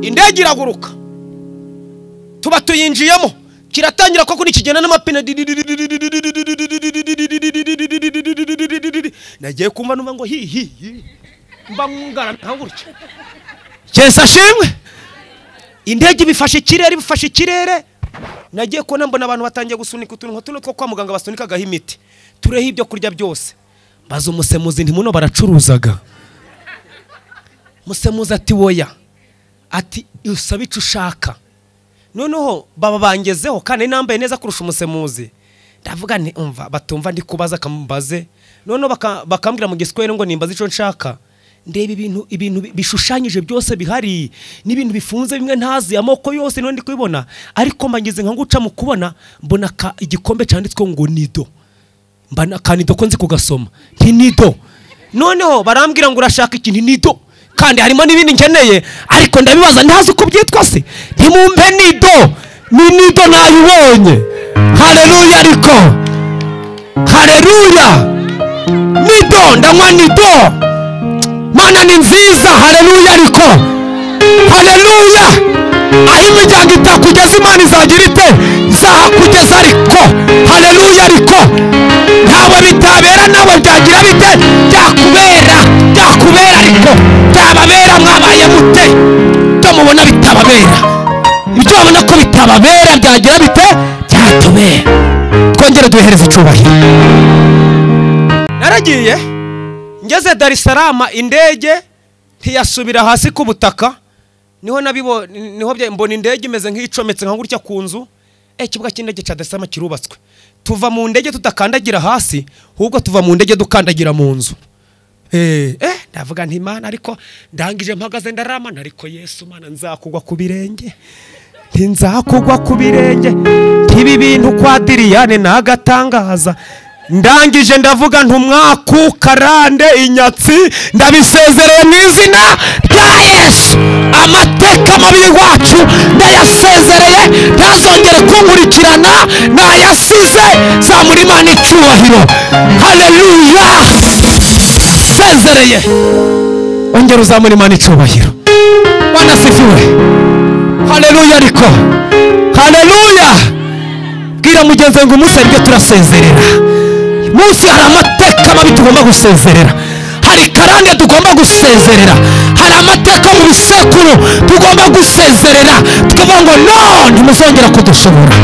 indege iraguruka, tuba tuyinjiyemo, kiratangira ko kuri kigenda n'amapine. Nagiye kumva numva ngo hi mbangara nka gutyo. Yesu ashimwe. Indege bifashe ikirere, nagiye ko mbona abantu batangiye gusunika utuntu tuno two kwa muganga basunikaga imiti, tureho ibyo kurya byose. Bazo umusemuzi ntimuno baracuruzaga. Musemuzi ati woya, ati usaba icyo ushaka. Noneho baba bangezeho kandi nambaye neza kurusha umusemuzi. Ndavuga nti umva, batumva ndi kubaza kambaze. Noneho bakambwira mu giswahili ngo nimbaze icyo nshaka. Ndeba ibintu bishushanyije byose bihari, n'ibintu bifunze bimwe ntazi amoko yose no ndi kubibona. Ariko mbangeze nka nguca mu kubona, mbona igikombe cyanditswe ngo nido. Mbana kanido ko nzi kugasoma nti nido. Noneho barambwira ngo urashaka ikintu nido, kandi harimo n'ibindi nkeneye, ariko ndabibaza ntazi uko byitwa se. Ntimumpe nido, ni nido nayibonye. Haleluya. Ariko haleluya, nido ndanywa nido, Mana ni nziza. Haleluya. Ariko haleluya, aho imiryango itakugeza Imana izagira ite, izahakugeza. Ariko haleluya. Ariko ntawe bitabera, nawe byagira bite, byakubera. Ariko byababera mwabaye mute, to mubona bitababera. Ibyo babona ko bitababera byagira bite, byatubera. Twongere duhereze icubahiro. Naragiye ngeze Dar es Salaam, indege ntiyasubira hasi ku butaka. Niho mbona indege imeze nk'icometse nka gutya ku nzu. Ikibuga cy'indege cya Dar es Salaam kirubatswe. Tuva mu ndege tutakandagira hasi, ahubwo tuva mu ndege dukandagira mu nzu. Ndavuga nti Imana, ariko ndangije mpagaze ndaramana, ariko Yesu Mana nzakugwa ku birenge. ntinzakugwa ku birenge nk'ibi bintu kwa Diriyane nagatangaza. Ndangije ndavuga ntumwaku karande inyatsi ndabisezereye mu izina rya Yesu. Amateka mabi wacu ndayasezereye ntazongere kunkurikirana, nayasize. Zamura Imana icyubahiro. Haleluya. Sezereye. Ongera uzamura Imana icyubahiro. Bwana sifiwe. Haleluya. Ariko haleluya. Bwira mugenzi ngo umusenge turasezerera. Munsi hari amateka mabi tugomba gusezerera, hari karande tugomba gusezerera, hari amateka mu bisekuru tugomba gusezerera, tukavuga ngo no ntimuzongera kudushobora.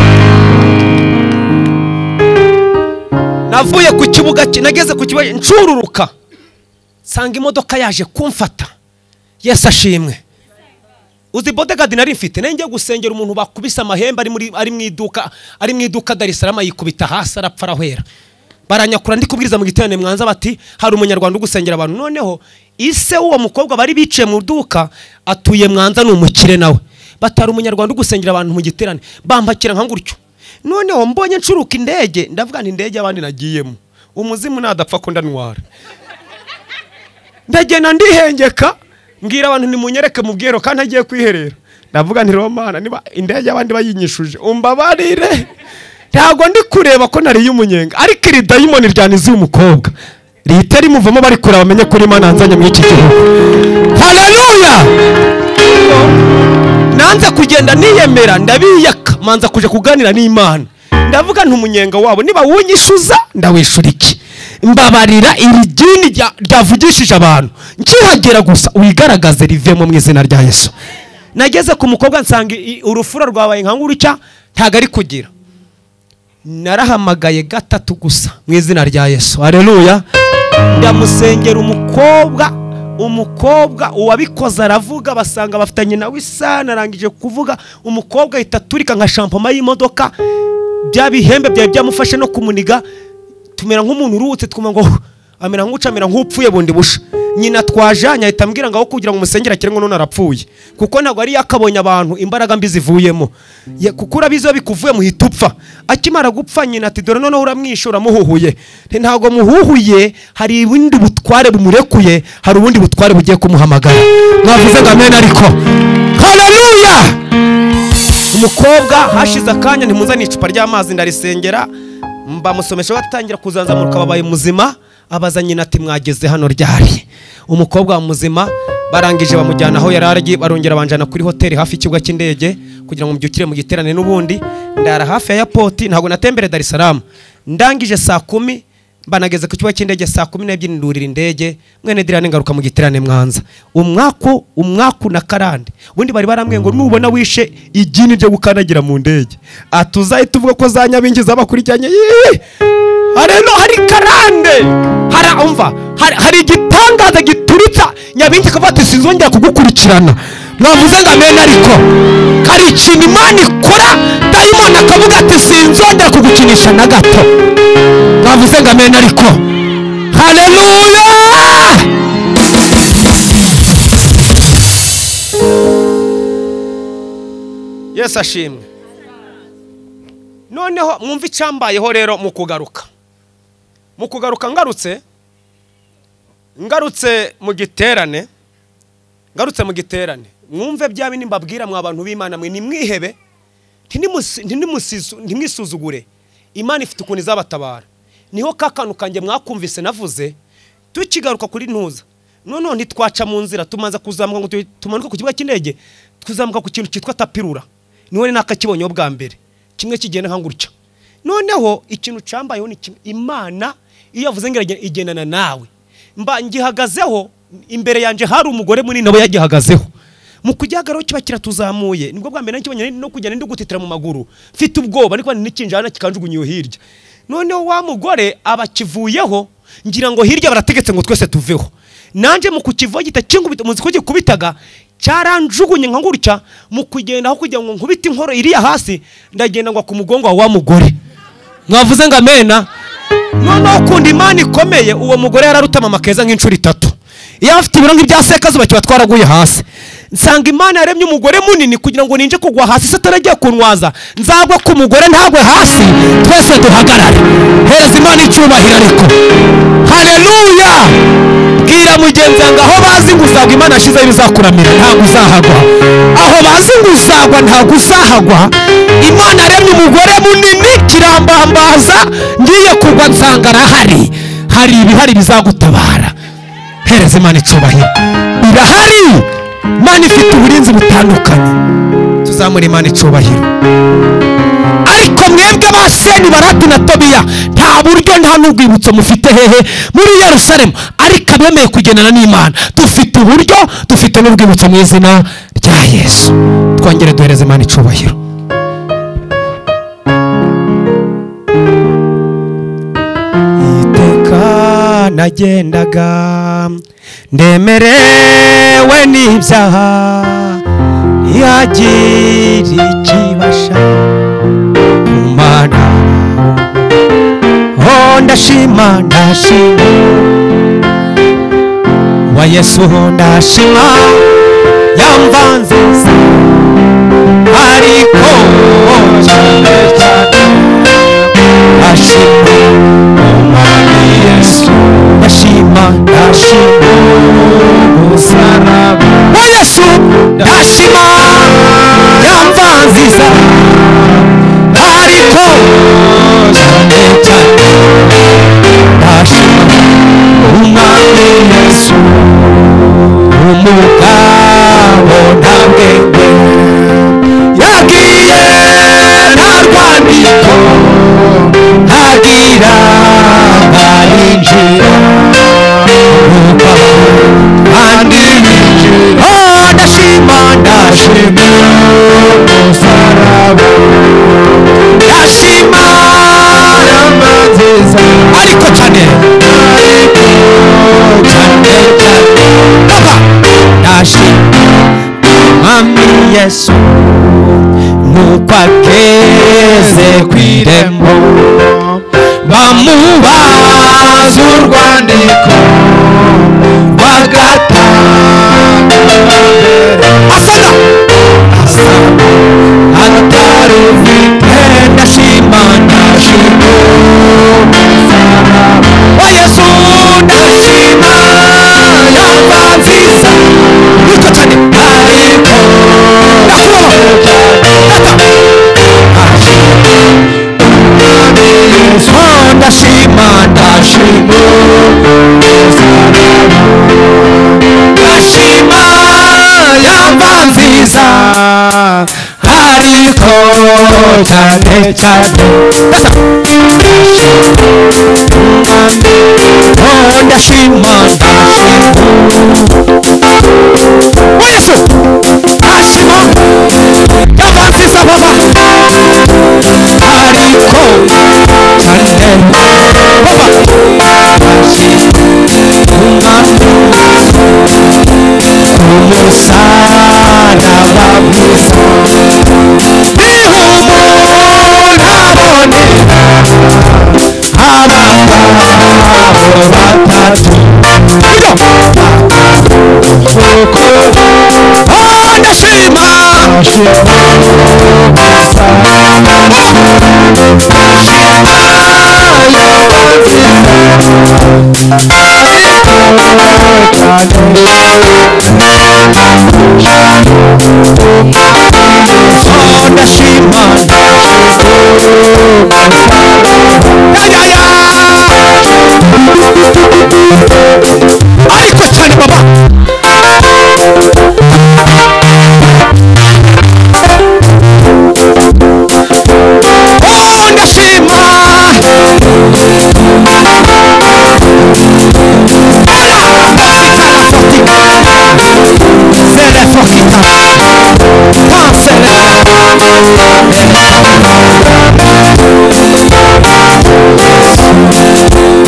Navuye ku kibuga, nageze ku kibuga ncururuka sanga imodoka yaje kumfata. Yesu ashimwe. Uzi bodyguard nari mfite nenge gusengera umuntu bakubisa amahembe ari mu iduka Dar es Salaam, yikubita hasi arapfa arahwera. Baranyakura ndi kubwiriza mu giterane Mwanza bati hari umunyarwanda ugusengera abantu. Noneho ise uwo mukobwa bari biciye mu duka atuye Mwanza n'umukire nawe. Batari umunyarwanda ugusengera abantu mu giterane, bampakira nka nguryo. Noneho mbonye ncuruka indege, ndavuga nti indege abandi nagiyemo umuzimu nadapfa ko ndanwara. Ndagenda ndihengeka mbwira abantu nimunyereke mu bwero kandi agiye kwiherera. Ndavuga nti Romana niba indege abandi bayinyishuje umbabarire, ntago ndi kureba ko nari y'umunyenga, ariko iri dayimoni ryanize umukobwa rihita rimuvamo bari kureba bamenye kuri Imana nzanye mu iki gihugu. Haleluya. Nanze kugenda niyemera ndabiyaka, manza kuje kuganira n'Imana. Ndavuga nti umunyenga wabo niba wunyishuza ndawishura iki? Mbabarira iri dini ryavugishije abantu, nkihagera gusa wigaragaze rivemo mu izina rya Yesu. Nageze ku mukobwa nsanga urufura rwabaye nka ngurucya ntago ari kugira. Narahamagaye gatatu gusa mu izina rya Yesu. Haleluya. Ndamusengera umukobwa uwabikoza aravuga, basanga bafitanye nawe isana. Arangije kuvuga umukobwa itaturika nka shampoma y'imodoka, bya bihembe bya byamufashe no kumuniga. Tumera nk'umuntu urutse twuma ngo amera nk'ucamera nk'upfuye bundi busha. Nyina twajanya ahita ambwira ngo kugira ngo umusengera kirengo none arapfuye, kuko ntago ari yakabonye abantu imbaraga mbi zivuyemo. Kuko urabizo bikuvuye muhita upfa. Akimara gupfa nyina ati dore none uramwishura muhuhuye. Ntago muhuhuye, hari ibindi butware bumurekuye, hari ubundi butware bugiye kumuhamagara. Mwavuze ngo amen. Ariko haleluya. Umukobwa hashize akanya ntimuzane icupa ry'amazi ndarisengera, mbamusomesha batangira kuzanzamuka babaye muzima. Abaza nyina ati mwageze hano ryari? Umukobwa wa muzima barangije bamujyana aho yararagi, barongera banjana kuri hoteli hafi ikibuga cy'indege kugira ngo mbyukire mu giterane. N'ubundi ndara hafi ya airport, ntago natembere Dar es Salaam. Ndangije saa 10 banageze ku kibuga cy'indege saa 12 ndurira indege, mwene Dirane ngaruka mu giterane Mwanza. Umwaku na karande ubundi bari barambwiye ngo nubona wishe igini ryo gukanagira mu ndege atuzaye tuvuga ko za Nyabingi zabakurikiranye. Areno hari karande, hari igitangaza gituritsa Nyabingi akavati sinzongera kugukurikirana. Mwavuze ngo amen. Ariko hari ikintu Imana ikora, dayimoni akavuga ati sinzongera kugukinisha na gato. Mwavuze ngo amen. Ariko haleluya. Yesu ashimwe. Noneho mwumva icambayeho rero mu kugaruka ngarutse mu giterane, mwumve bya bindi mbabwira mwa abantu b'Imana mwe nimwihebe, ntimwisuzugure. Imana ifite ukuntu izabatabara. Niho kakanu kanjye mwakumvise navuze tukigaruka kuri ntuza. Noneho ntitwaca mu nzira tumanza kuzamuka ngo tumanuka ku kibuga cy'indege, tuzamuka ku kintu cyitwa tapirura. Niho nakakibonye bwa mbere kimwe kigenda nkangurutya. Noneho ikintu cambayeho ni Imana iyo yavuze ngo igendana nawe, mba ngihagazeho imbere yanje hari umugore munini nabo yagihagazeho. Mu kujyagaro kiba kiratuzamuye, nibwo bwa mbere nakibonye no kujyana ndi gutitira mu maguru, mfite ubwoba ariko nikinjana kikanjugunyiyo hirya. Noneho wa mugore abakivuyeho, ngira ngo hirya barategetse ngo twese tuveho. Nanje mu kukivuga gitakingubita muzi ko gikubitaga cyaranjugunye nkangurutya. Mu kugenda aho kugira ngo nkubite inkoro iriya hasi, ndagenda ngo ku mugongo wa mugore. Mwavuze ngo amen. Noneho kundi Imana ikomeye, uwo mugore yararutama makeza nk'inshuro 3. Iyo afite ibiro nk'ibya sekazo bakiba twaraguye hasi. nsanga Imana yaremye umugore munini kugira ngo ninje kugwa hasi Satani agiye kunwaza nzagwa ku mugore ntagwe hasi twese duhagarare hereza Imana icyubahiro ariko haleluya bwira mugenzi ngo aho bazi ngo uzagwa Imana yashizeho ibizakuramira ntabwo uzahagwa aho bazi ngo uzagwa ntabwo uzahagwa Imana yaremye umugore munini kirambambaza ngiye kugwa nsanga arahari hari ibihari bizagutabara hereza Imana icyubahiro birahari Imana ifite uburinzi butandukanye tuzamura Imana icyubahiro ariko mwebwe basenyi Barati na Tobiya nta buryo nta n'urwibutso mufite hehe muri Yerusalemu ariko abemeye kugendana n'Imana dufite uburyo dufite n'urwibutso mu izina rya Yesu twongere duhereze Imana icyubahiro iteka nagendaga ndemerewe n'ibyaha yagira ikibasha kumana ndashima wa Yesu ndashima yamvanze ariko cyane ndashima umwami Yesu ndashima usaraba wa Yesu ndashima yamvanze ariko cyane ndashima umwami Yesu umugabo ntangengwe yagiye nta rwandiko agira arinjira kandi ndashima umusaraba ndashima yamanziza ariko cyane ndashima umwami Yesu nuko ageze ku irembo bamubaza urwandiko bagatanga asana atarufite ndashima wa Yesu ndashima yamvanziza niko cyane ariko ndashima yamvanziza ariko cyane ndashima wa Yesu ndashima yamvanziza baba ariko cyane baba umusaraba mwiza abagabo batatu ndashima ariko cyane baba ndashima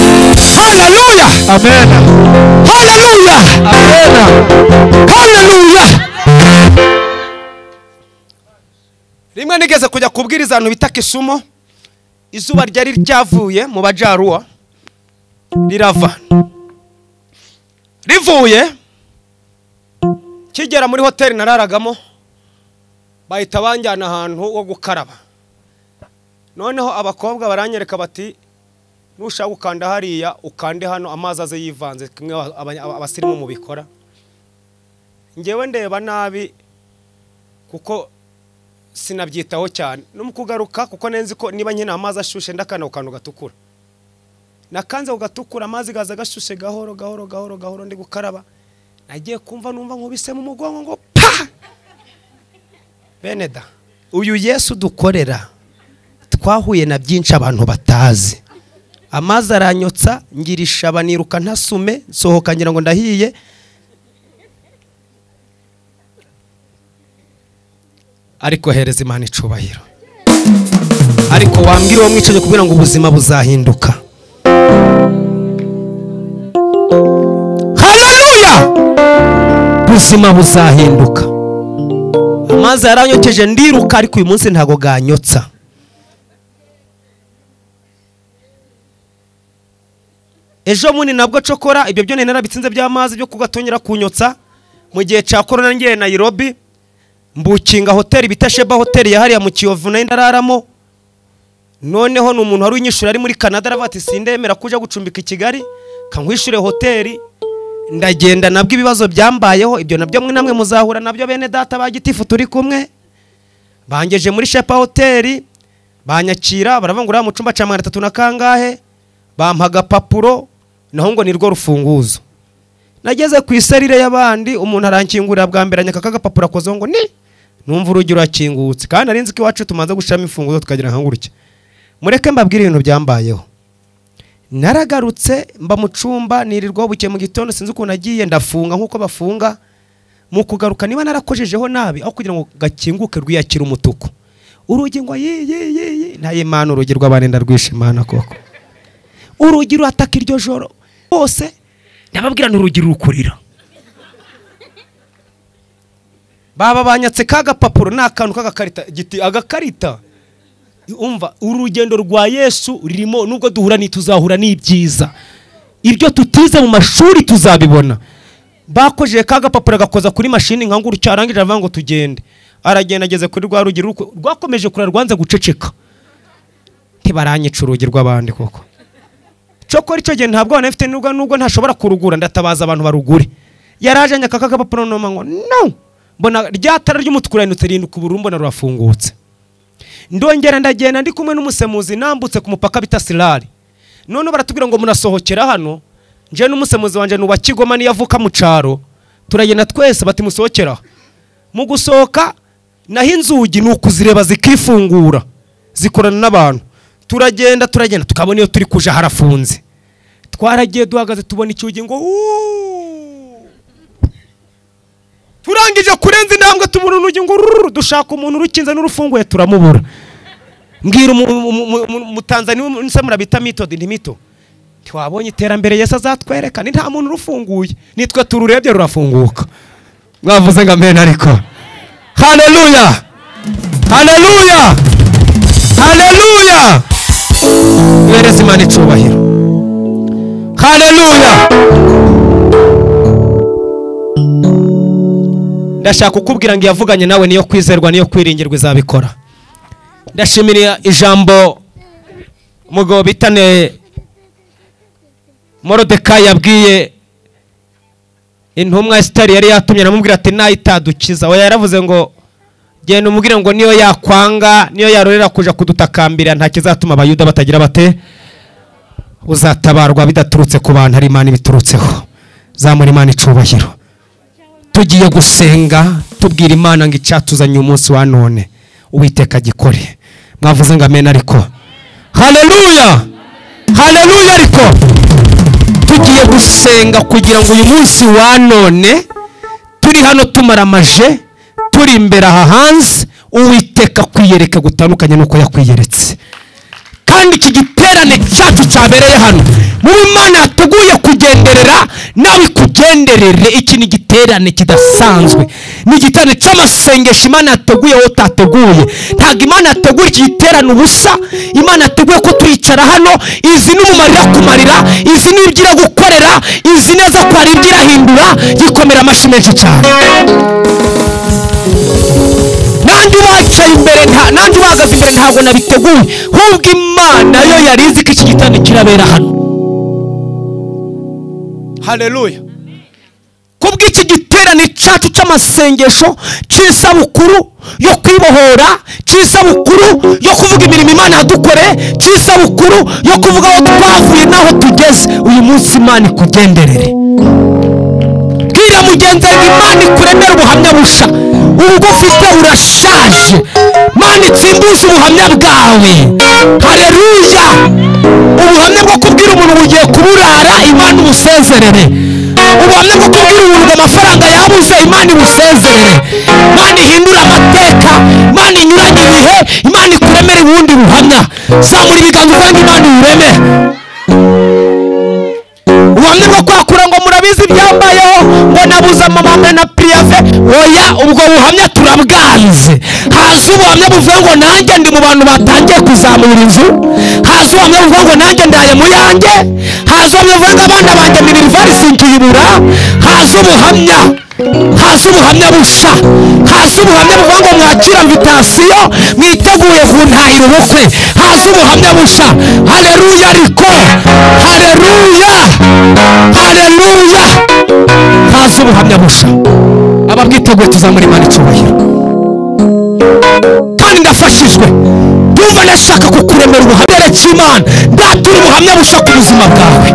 haleluya amen haleluya amen haleluya rimwe nigeze kujya kubwiriza ahantu bita Kisumu izuba ryari ryavuye mu bajaruwa rirava rivuye kigera muri hoteli nararagamo bahita banjyana ahantu ho gukaraba. Noneho abakobwa baranyereka bati nushaka gukanda hariya ukande hano amazi aze yivanze kimwe abasirimu mu bikora. Ngewe ndeba nabi kuko sinabyitaho cyane no mukugaruka kuko nenzi ko niba nkina amazi ashushe ndakana ukantu gatukura. Nakanze ugatukura amazi gaza gashushe gahoro ndi gukaraba. Nagiye kumva numva nkubise mu mugongo ngo pa. Beneda uyu Yesu dukorera twahuye na byinshi abantu batazi. Amazi aranyotsa ngirisha baniruka ntasume sohoka ngira ngo ndahiye. Ariko hereza Imana icubahiro. Ariko wambwira uwo mwicaje kugira ngo ubuzima buzahinduka. Haleluya! Ubuzima buzahinduka. Amazi yaranyokeje ndiruka ariko uyu munsi ntago ganyotsa. Ejo muni nabwo cokora ibyo byo narabitsinze by'amazi byo kugatongera kunyotsa mu gihe cya corona ngiye Nairobi mbukinga hoteli bita Sheba hoteli ya hariya mu Kiyovu na ndararamo. Noneho n'umuntu wari unyishura ari muri Canada aravati sindemera kuja gucumbika i Kigali kankwishure hoteli. Ndagenda nabwo ibibazo byambayeho ibyo nabyo mwe namwe muzahura nabyo bene data bagitifu turi kumwe. Bangeje muri Sheba hoteli banyakira baravangura mu cumba ca 300 na kangahe bampaga papuro naho ngo nirwo rufunguzo. Nageze ku iserire y'abandi umuntu arankingurira bwa mbere anyaka kagapapuro akozo ngo ni numva urugi rurakingutse kandi arinzi ko iwacu tumanze gushama imfunguzo tukagira nkanguruke. Mureke mbabwire ibintu byambayeho. Naragarutse mba mu cumba nirirwa buke mu gitondo sinzi uko nagiye ndafunga nkuko bafunga mu kugaruka niba narakojejeho nabi aho kugira ngo gakinguke rwiyakira umutuku. Urugi ngo ye ntaye Imana urugi rw'abanenda rwishimana koko. Urugi ruataka iryo joro bose ndababwira n'urugi rukurira. Baba banyatse kaga papuro nakantu kagakarita giti agakarita. Umva urugendo rwa Yesu ririmo nubwo duhura tuzahura n'ibyiza. Ibyo tutize mu mashuri tuzabibona. Bakoje kaga papuro gakoza kuri mashini nkanguru cyarangije avango tugende. Aragenda ageze kuri rwa rugi rwakomeje kurarwanza guceceka. Ntibaranyica urugi rw'abandi koko. Chokora ico gihe ntabwo banafite nubwo ntashobora kurugura ndatabaza abantu barugure. Yaraje nyakaka papuro no mango no. Mbona ryatara ry'umutukuranutse rinduka uburumbo na rurafungutse. Ndongera ndagenda ndi kumwe n'umusemuzi nambutse ku mupaka bita Silari. None baratubwira ngo munasohokera hano. Nje n'umusemuzi wanje nuba Kigoma ni yavuka mu caro. Turagenda twese bati musohokera. Mu gusohoka naho inzugi nukuzireba zikifungura. Zikorana n'abantu. Turagenda tukabona iyo turi kuja harafunze. Twaragiye duhagaze tubona icyugi ngo turangije kurenza intambwe tubura urugi ngo dushaka umuntu urukinze n'urufunguye turamubura. Mbwira mu Tanzania nsemura bita method ntimito. Tiwabonye iterambere Yesu azatwereka ni nta muntu urufunguye. Nitwe tururebye rurafunguka. Mwavuze ngo amen ariko. Haleluya! Haleluya! Haleluya! Yereza Imana icubahiro. Haleluya! Ndashaka kukubwira ngo yavuganye nawe niyo kwizerwa niyo kwiringirwa izabikora. Ndashimira ijambo mugabo bitane Morodekayi yabwiye intumwa Esiteri yari yatumye namubwira ati nayitadukiza. We yaravuze ngo genda umubwire ngo niyo yakwanga niyo yarorera kuja kudutakambira nta kizatuma abayuda batagira bate uzatabarwa bidaturutse ku bantu ari Imana biturutseho. Zamura Imana icubahiro. Tugiye gusenga tubwira Imana ngo icatuzanye umunsi wa none Uwiteka gikore. Mwavuze ngo amen ariko. Haleluya! Haleluya ariko. Tugiye gusenga kugira ngo uyu munsi wa none turi hano tumaramaje turi imbere aha hanze Uwiteka kwiyereka gutandukanye nuko yakwiyeretse. Kandi iki giterane cyacu cyabereye hano mu Imana yateguye kugenderera nawe kugenderere. Iki ni giterane kidasanzwe, ni giterane cy'amasengesho Imana yateguye wowe utateguye. Ntabwo Imana yateguye iki giterane ubusa. Imana yateguye ko turicara hano izi n'umumarira kumarira, izi n'ibyira gukorera, izi neza ko hari ibyirahindura, gikomera amashyi menshi cyane. Nanjye ubacaye imbere nanjye ubagaze imbere ntabwo nabiteguye, ahubwo Imana yo yari izi ko iki giterane kirabera hano. Haleluya. Kubw'iki giterane cyacu cy'amasengesho cy'isabukuru yo kwibohora, cy'isabukuru yo kuvuga imirimo Imana yadukoreye, cy'isabukuru yo kuvuga aho twavuye n'aho tugeze, uyu munsi Imana ikugenderere. Bwira mugenzi wawe Imana ikuremera ubuhamya busha. Ubwo ufite urashaje, Imana itsimbushe ubuhamya bwawe. Haleluya. Ubuhamya bwo kubwira umuntu ugiye kuburara, Imana ubusezerere. Ubuhamya bwo kubwira umuntu amafaranga yabuze, Imana ibusezerere. Imana ihindura amateka, Imana inyuranye ibihe, Imana ikuremere ubundi buhamya. Zamura ibiganza kandi Imana ireme. Ubuhamya bwo kwakura ngo murabizi byambayeho ngo nabuze amamame na priave, oya ubwo buhamya turabwanze. Haza ubuhamya buvuga ngo nanjye ndi mu bantu batangiye kuzamura inzu, haza ubuhamya buvuga ngo nanjye ndaye mu yanjye, haza ubuhamya buvuga ngo abana banjye minerivari sinkiyibura, haza ubuhamya busha, haza ubuhamya buvuga ngo mwakira invitasiyo mwiteguye kuntahira ubukwe, haza ubuhamya busha. Haleluya. Ariko haleluya, haleluya, haza ubuhamya busha. Ababwiteguye tuzamura Imana icyubahiro. Kandi ndafashijwe, ndumva ndashaka kukuremera ubuhamya cy'Imana, ndatura ubuhamya busha ku buzima bwawe.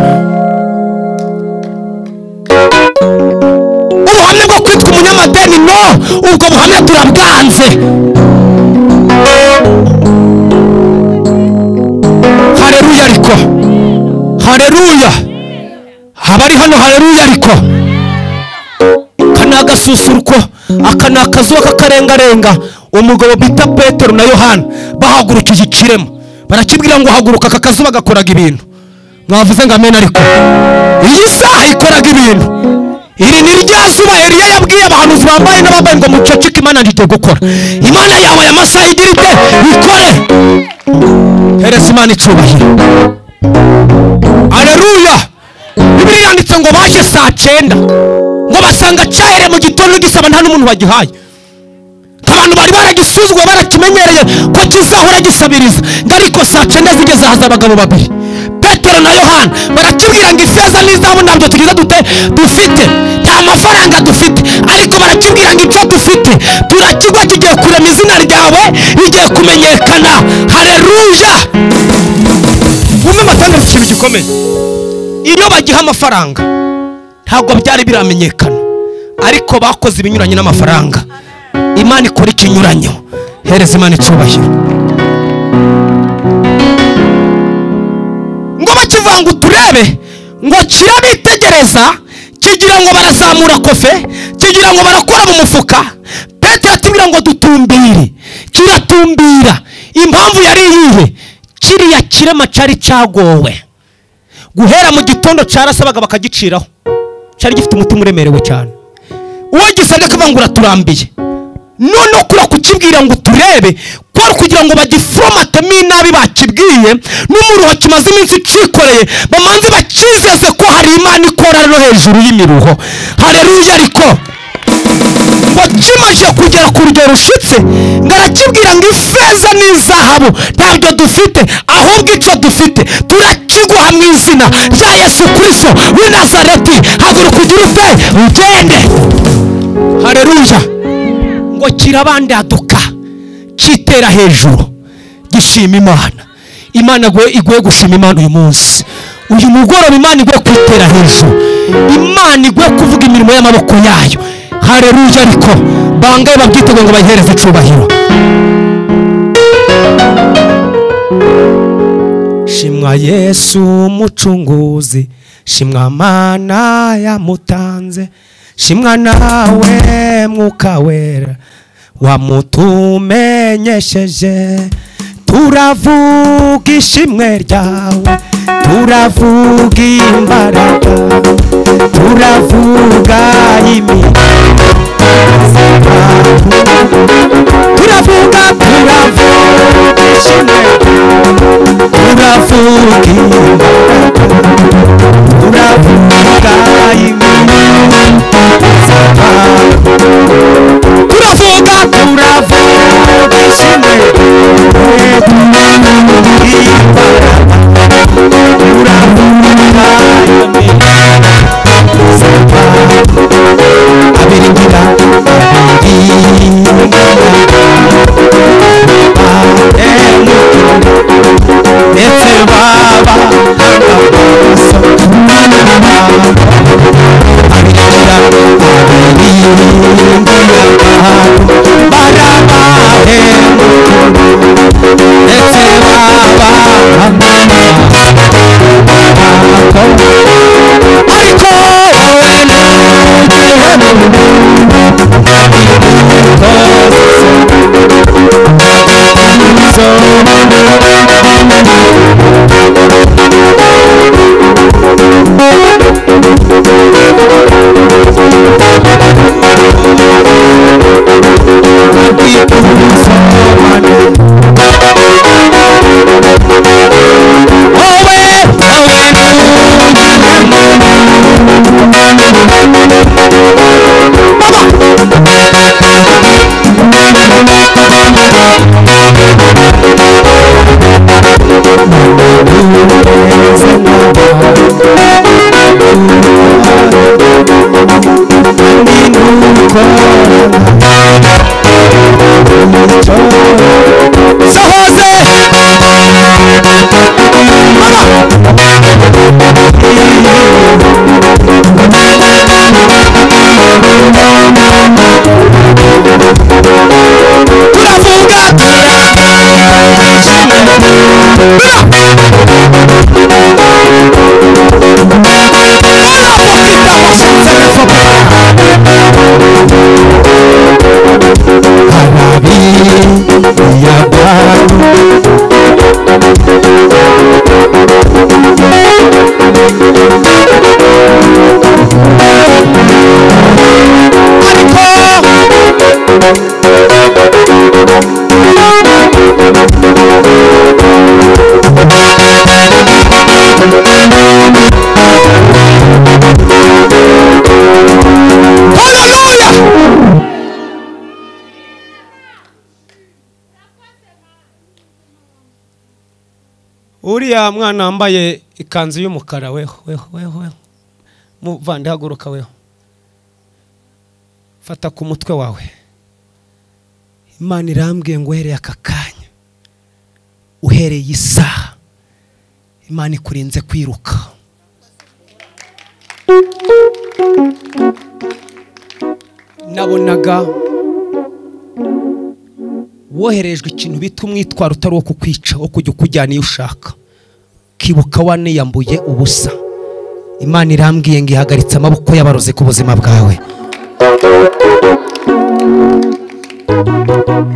Ubuhamya bwo kwitwa umunyamadeni, no, ubwo buhamya turabwanze. Haleluya. Ariko haleluya, abari hano haleluya. Ariko kana agasusuruko, aka ni akazuba k'akarengarenga. Umugabo bita Petero na Yohana bahagurukije ikirema, barakibwira ngo haguruka, aka kazuba gakoraga ibintu. Mwavuze ngo amen. Ariko iyi saha ikoraga ibintu. Iri ni rya zuba Eliya yabwiye abahanuzi bambaye n'abambaye ngo muceceke, Imana ntigiye gukora. Imana yawe amasaha igira ite ikore. Hereza Imana icyubahiro. Haleluya. Bibiliya yanditse ngo baje saa 9 ngo basanga cyahere mu gitondo gisaba nta n'umuntu wagihaye. Abantu bari baragisuzugwa barakimenyereye ko kizahora gisabiriza. Ariko saa 9 zigeze haza abagabo babiri, Petero na Yohana, barakibwira ngo ifeza n'izahabu ntabwo tugize dufite, nta mafaranga dufite, ariko barakibwira ngo icyo dufite turakigwa, kigiye kurema izina ryawe rigiye kumenyekana. Haleluya. Umwe batanga ikintu gikomeye. Iyo bagiha amafaranga ntabwo byari biramenyekana, ariko bakoze ibinyuranye n'amafaranga. Imana ikora ikinyuranyo. Hereza Imana icyubahiro. Ngo bakivanga turebe, ngo kirabitegereza, kigira ngo barazamura kofe, kigira ngo barakora mu mufuka. Petero atubwira ngo dutumbire, kiratumbira. Impamvu yari iyihe? Kiriya kirema cyari cyagowe. Guhera mu gitondo cyarasabaga bakagiciraho, cyari gifite umutima uremerewe cyane. Uwo gisabye kavangura turambiye, none ukura kukibwira ngo turebe, kwa kugira ngo bagifomate minabi bakibwiye n'umuruho kimaze iminsi cikoreye, bamanze bakizeze ko hari Imana ikora no hejuru y'imiruho. Haleluya. Ariko ngo kimaje kugera ku rugero rushitse, ngarakibwira ngo ifeza n'izahabu ntabyo dufite, ahubwo icyo dufite turakiguha mu izina rya Yesu Kristo w'i Nazareti. Haguruka ugire ute ugende. Haleluya. Ngo kirabandaduka, kitera hejuru, gishima Imana. Imana iguye gushima Imana uyu munsi, uyu mugoroba. Imana iguye kwitera hejuru, Imana iguye kuvuga imirimo y'amaboko yayo. Haleluya. Ariko bangaye babyiteguye ngo bayihereze icyubahiro. Shimwa Yesu umucunguzi, shimwa Mana yamutanze, shimwa nawe Mwuka Wera wamutumenyesheje. Turavuga ishimwe ryawe, turavuga imbaraga, turavuga imirimo, turavuga ishimwe, turavuga imbaraga, turavuga imirimo. uriya mwana wambaye ikanzu y'umukara weho muvande haguruka weho fata ku mutwe wawe. Imana irambwiye ngo uhereye aka kanya uhereye isaha Imana ikurinze kwiruka. Nabonaga woherejwe ikintu bita umwitwaro utari wo kukwica, wo kujya ukujyana iyo ushaka, kibuka waniyambuye ubusa. Imana irambwiye ngo ihagaritse amaboko y'abarozi ku buzima bwawe.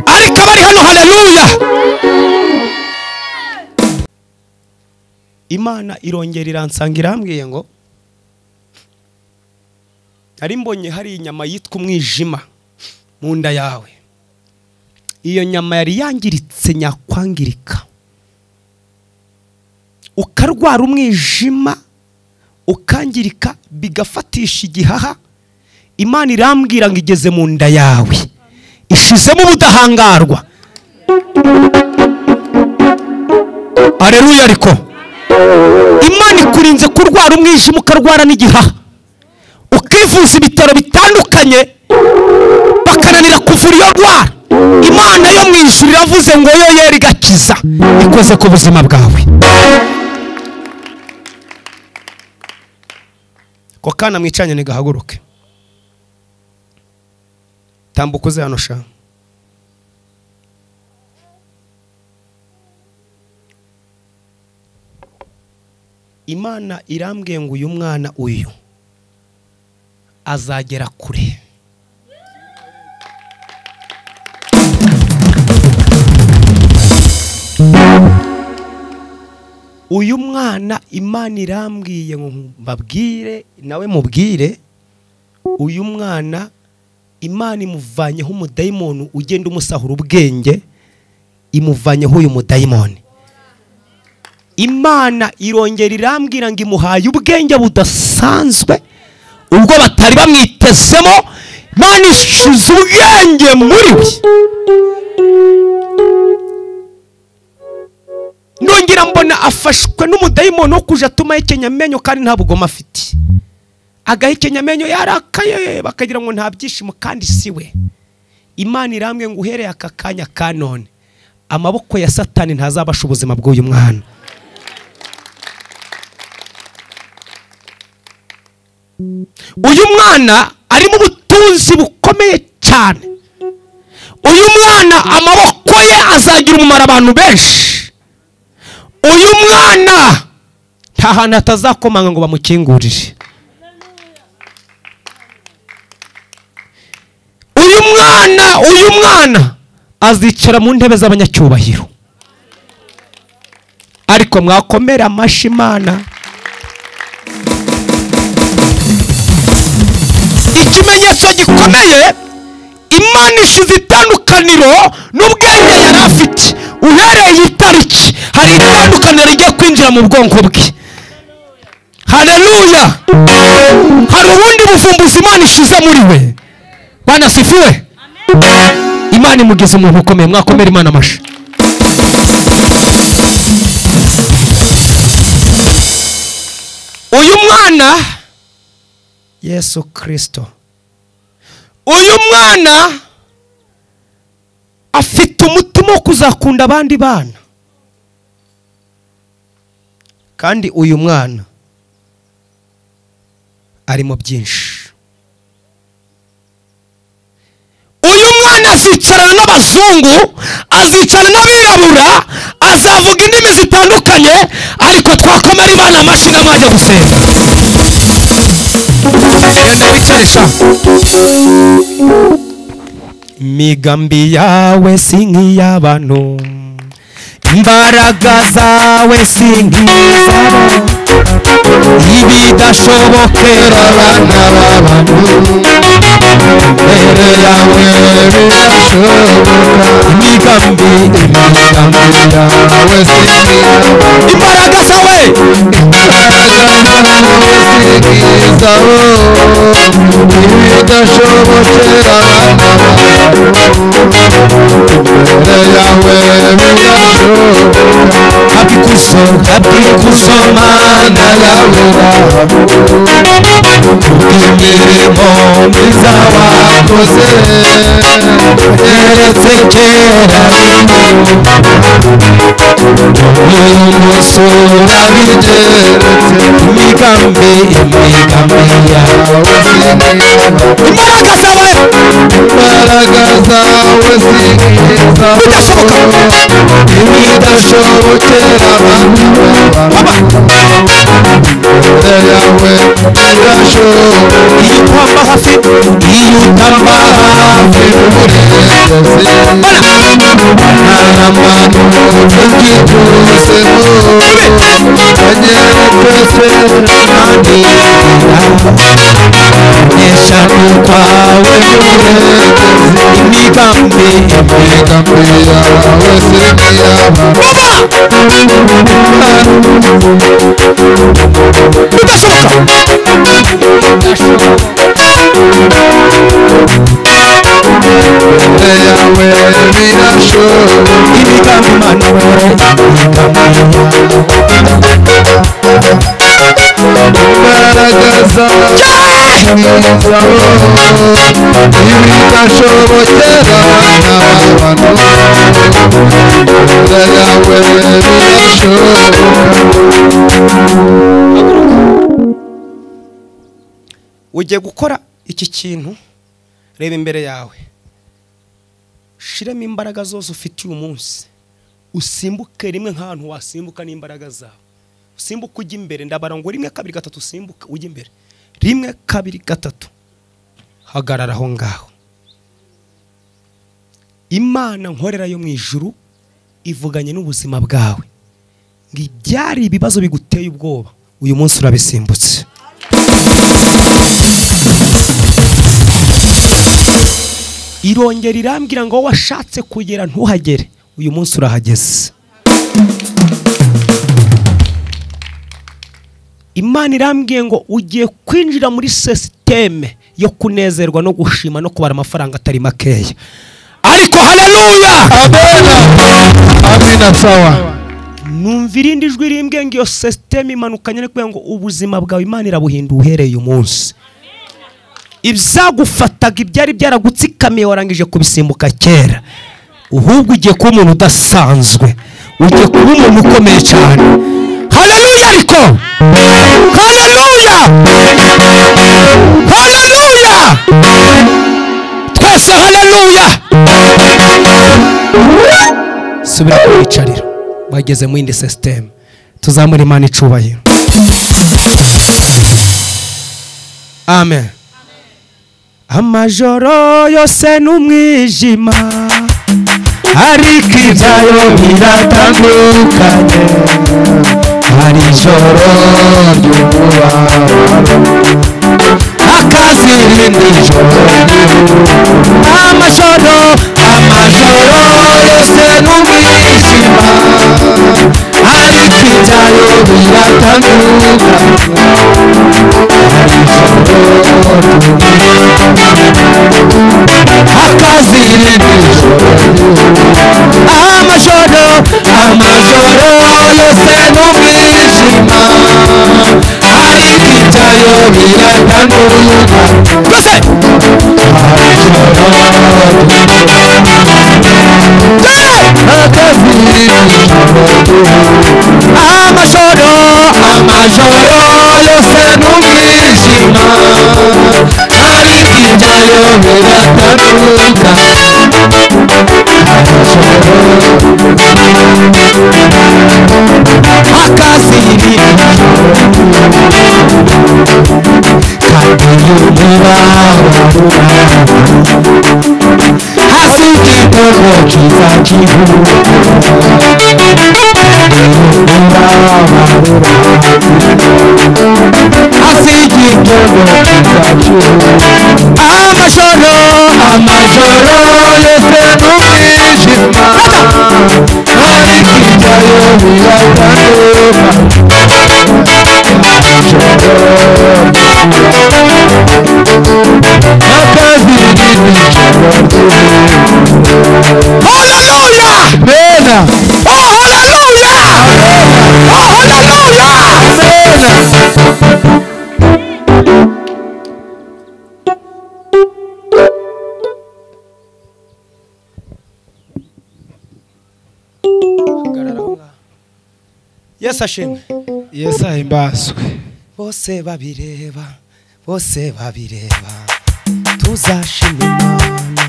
Ariko abari hano, haleluya, Imana irongera iransanga irambwiye ngo ari mbonye hari inyama yitwa umwijima mu nda yawe. Iyo nyama yari yangiritse nyakwangirika, ukarwara umwijima ukangirika bigafatisha igihaha. Imana irambwira ngo igeze mu nda yawe, ishizemo ubudahangarwa. Haleluya. Ariko Imana ikurinze kurwara umwijima ukarwara n'igihaha, ukivuza ibitaro bitandukanye bakananira kuvura iyo ndwara. Imana yo mu ijuru iravuze ngo yo yeri gakiza, ikoze ku buzima bwawe. Ko kana mwicanye nigahaguruke, tambuka uze hano sha. Imana irambwiye ngo uyu mwana uyu azagera kure. Uyu mwana Imana irambwiye ngo mbabwire nawe mubwire, uyu mwana Imana imuvanyeho umudayimoni ugenda umusahura ubwenge, imuvanyeho uyu mudayimoni. Imana irongera irambwira ngo imuhaye ubwenge budasanzwe ubwo batari bamwitezemo. Imana ishize ubwenge muri we. Nongera mbona afashwe n'umudayimoni wo kuja atuma yekenya amenyo kandi nta bugoma afite. Agahekenya amenyo yarakaye bakagira ngo nta byishimo kandi siwe. Imana irambwiye ngo uhereye aka kanya ka none amaboko ya Satani ntazabasha ubuzima bw'uyu mwana. Uyu mwana ari mu butunzi bukomeye cyane. Uyu mwana amaboko ye azagira umumaro abantu benshi. Uyu mwana nta hantu atazakomanga ngo bamukingurire. Uyu mwana azicara mu ntebe z'abanyacyubahiro. Ariko mwakomera amashi Imana. Ikimenyetso gikomeye, Imana ishize itandukaniro n'ubwenge yari afite. Uhereye itariki hari itandukaniro rigiye kwinjira mu bwonko bwe. Haleluya. Hari ubundi buvumbuzi Imana ishize muri we. Bwana sifiwe. Imana imugize umuntu ukomeye. Mwakomera Imana amashi. Uyu mwana Yesu Kristo, uyu mwana afite umutima wo kuzakunda abandi bana, kandi uyu mwana arimo byinshi. uyu mwana azicarana n'abazungu, azicarana n'abirabura, azavuga indimi zitandukanye, ariko twakomera Imana amashyi n'amajya gusenga. Imigambi yawe si nk'iy'abantu, imbaraga zawe si nk'iz'abantu, ibidashobokera abana b'abantu mbere yawe birashoboka. Imigambi yawe si nk'iy'abantu, imbaraga zawe zabo ibidashobokera abana mbere yawe birashoboka. abikuzo mana yawe imirimo myiza wakoze yeretse kera umunsi urabigeretse. Imigambi yawe imbaraga zawe zingiriza ibidashobokera abana mbere yawe birashoboka. iyo utamba hafi eshanu kwawe imigambi yawe ugiye gukora iki kintu. Reba imbere yawe, shiremo imbaraga zose ufite uyu munsi, usimbuke rimwe nk'ahantu wasimbuka n'imbaraga zawe. Usimbuke ujya imbere, ndabara ngo 1 2 3 usimbuka ujya imbere. 1 2 3 hagarara aho ngaho. Imana nkorera yo mu ijuru ivuganye n'ubuzima bwawe, ngo ibyari ibibazo biguteye ubwoba uyu munsi urabisimbutse. Irongera irambwira ngo washatse kugera ntuhagere, uyu munsi urahageze. Imana irambwiye ngo ugiye kwinjira muri systeme yo kunezerwa no gushima no kubara amafaranga atari makeya. Ariko haleluya, amina. Sawa, numva irindi jwi rimbwiye ngo iyo systeme imanukanye no kugira ngo ubuzima bwawe Imana irabuhinda uhereye uyu munsi. Ibyagufataga ibyari byaragutsikamiye warangije kubisimbuka kera, uhubwo ugiye kuba umuntu udasanzwe, ugiye kuba umuntu ukomeye cyane. Haleluya, ariko haleluya, haleluya, twese haleluya. Subira kwicarira, bageze mu yindi system. Tuzamura Imana icubahiro. Amen. Amajoro yose n'umwijima, ariko ibyayo biratandukanye. Hari ijoro ry'umubabaro, hakaza irindi joro. Amajoro yose n'umwijima, ariko ibyayo biratandukanye. Hakaza irindi joro. Amajoro yose n'umwijima, ariko ibyayo biratandukanye. amajoro yose n'umwijima ariko ibyayo biratanuka akazirira kandi nyumva hasi igitego kiza kivuga hasi igitego kiza kivuga amajoro yose n'umwijima ariko ibyayo Hallelujah! Amen. Oh, hallelujah! Oh, hallelujah! Yesu ashimwe. Yesu ahimbazwe. Bose babireba tuzashima Imana.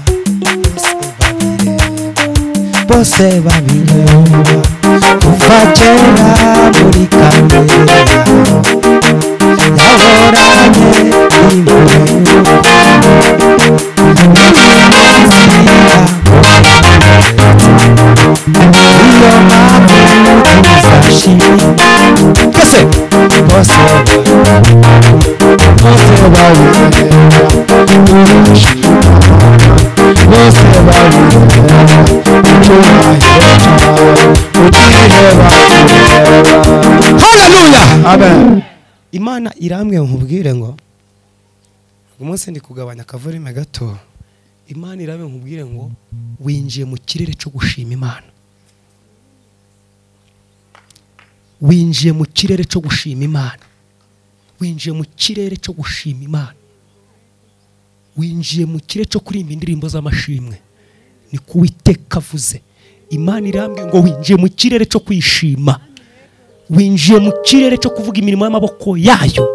Bose babireba kuva kera muri kamere yahoranye n'impuhwe iyo mpamvu tuzashima twese bose haleluya. Amen. Imana irambwe nkubwire ngo umunsi ndi kugabanya akavorime gato. Imana irambwe nkubwire ngo winjiye mu kirere cyo gushima Imana. Winjiye mu kirere cyo gushima Imana. Winjiye mu kirere cyo gushima Imana. Winjiye mu kirere cyo kuririmba indirimbo z'amashimwe. Ni kuwiteka avuze. Imana irambwe ngo winjiye mu kirere cyo kwishima. Winjiye mu kirere cyo kuvuga imirimo y'amaboko yayo.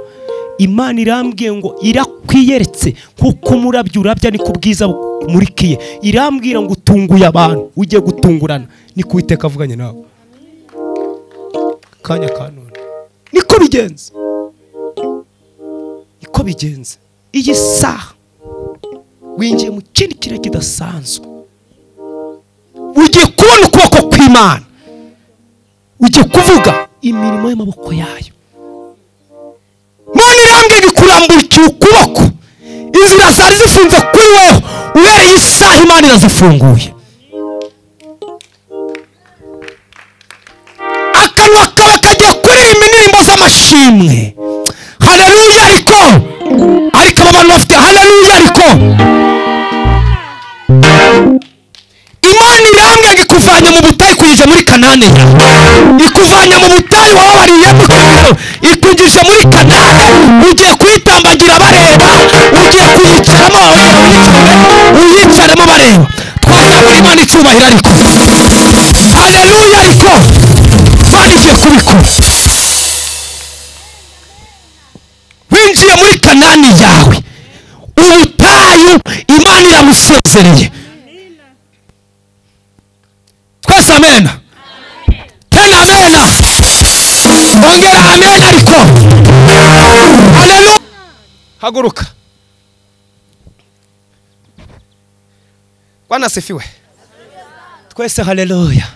Imana irambwiye ngo irakwiyeretse kuko umurabyo urabya ni kubwiza murikiye. Irambwira ngo utunguye abantu ujye gutungurana. Ni kuwiteka avuganye nawe. Kanya kanone niko bigenze. Niko bigenze. Iyi saha winjiye mu kindi kirere kidasanzwe. Ugiye kubona ukuboko kw'Imana. Ugiye kuvuga imirimo y'amaboko yayo. Mana irambwiye ikuramburikiye ukuboko. Inzira zari zifunze kuri wowe ubereye isaha Imana irazifunguye. Akanwa kawe kagiye kuririmba indirimbo z'amashimwe. Haleluya. Ariko abantu bafite haleluya. Ariko Imana irambwiye ngo ikuvanye mu butayu ikujije muri Kanani. Ikuvanye mu butayu wabariyemo ikujije muri Kanani. Ugiye kuyitambagira bareba. Ugiye kuyicaramo uyicaramo bareba. Twazamura Imana icyubahiro ariko. Haleluya. Ariko Imana igiye kubikora. Winjiye muri Kanani yawe. Ubutayu Imana iramusezereye. Twese amena. Tena amena. Ongera amena ariko. Haleluya. Haguruka. Bwana asifiwe. Twese haleluya.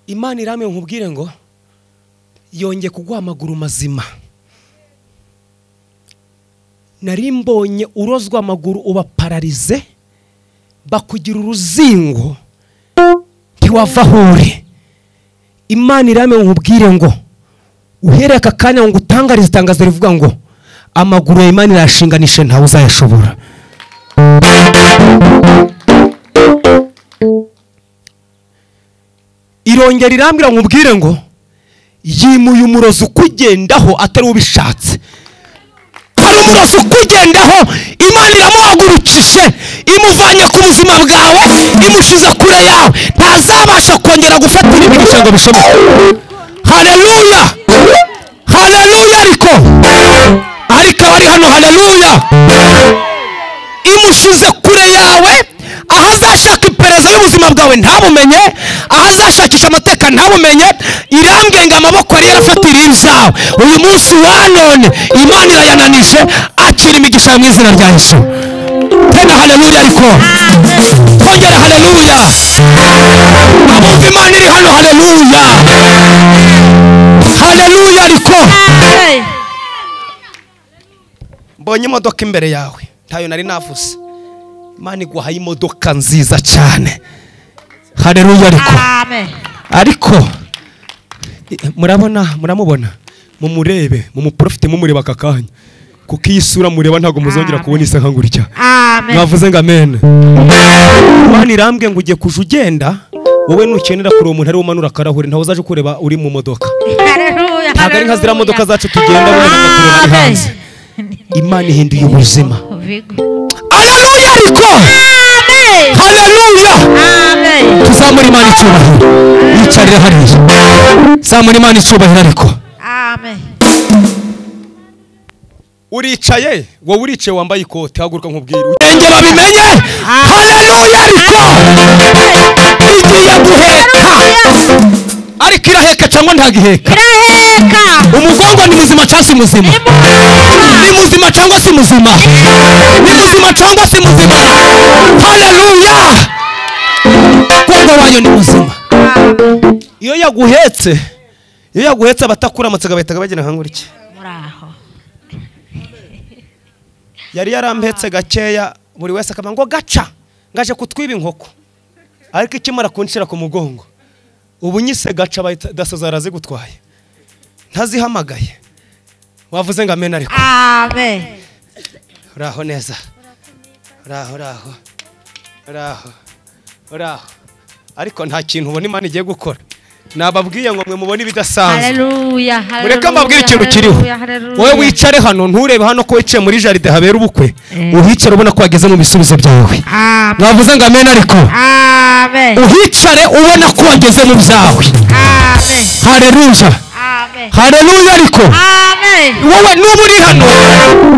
Imana irame nkubwire ngo yongeye kuguha amaguru mazima. Nari mbonye urozwa amaguru uba pararize. Bakugira uruzingo ntiwava hure. Imana irame nkubwire ngo uhereka kanya ngo utangarize itangazo rivuga ngo amaguru ya Imana irashinganishe ntawe uzayashobora. Irongera irambwira nkubwire ngo yimuye umurozi ukugendaho atari ubishatse. Hari umurozi ukugendaho Imana iramucishe imuvanye ku buzima bwawe imushize kure yawe ntazabasha kongera gufatira imigisha ngo bishoboke. Haleluya haleluya. ariko abari hano haleluya, imushize kure yawe aho azashaka iperereza y'ubuzima bwawe ntabumenye, aho azashakisha amateka ntabumenye. irambwiye ngo amaboko yari yarafatiriye ibyawe uyu munsi wa none Imana irayananije. akira imigisha mu izina rya Yesu. tena haleluya. ariko twongere haleluya. abumva Imana iri hano haleluya haleluya. ariko mbonye imodoka imbere yawe ntayo nari navuze. Imana iguhaye imodoka nziza cyane. Haleluya. ariko muramubona mumurebe mumuprofite mumureba aka kanya, kuko iyi sura mureba ntago muzongera kubona isa nkangurya. mwavuze ngo amen. Imana irambwiye ngo ugiye kuja ugenda wowe nukenera kuri umuntu ari umanura akarahure ntaho uzaje kureba uri mu modoka. ntago ari nkazira modoka zacu tugenda wowe n'abatureba ari hanze. Imana ihinduye ubuzima. Haleluya. ariko haleluya. tuzamura Imana icyubahiro. yicarire hariya zamura Imana icyubahiro. ariko uricaye wowe uricaye wambaye ikote haguruka nkubwire ugenge babimenye. haleluya. ariko igiye guheka. ariko iraheka cyangwa ntagiheka? umugongo ni muzima cyangwa si muzima? ni muzima cyangwa si muzima? ni muzima cyangwa si muzima? haleluya. umugongo wayo ni muzima. iyo yaguhetse abatakuramutse bahitaga bagena nkangurike. yari yarambetse gakeya buri wese akaba ngo gaca ngaje kutwiba inkoko, ariko ikimara kunshira ku mugongo ubu nyise gaca dasoza zigutwaye ntazihamagaye. wavuze ngo amen. ariko uraho neza. uraho ariko nta kintu ubona Imana igiye gukora. nababwiye ngo mwe mubone ibidasanzwe. mureke mbabwire ikintu kiriho. wowe wicare hano nturebe hano ko wiciye muri jaride habera ubukwe, uhicare ubona ko wageze mu bisubizo byawe. mwavuze ngo amen. ariko uhicare ubona ko wageze mu byawe. haleluya haleluya. ariko wowe nuba uri hano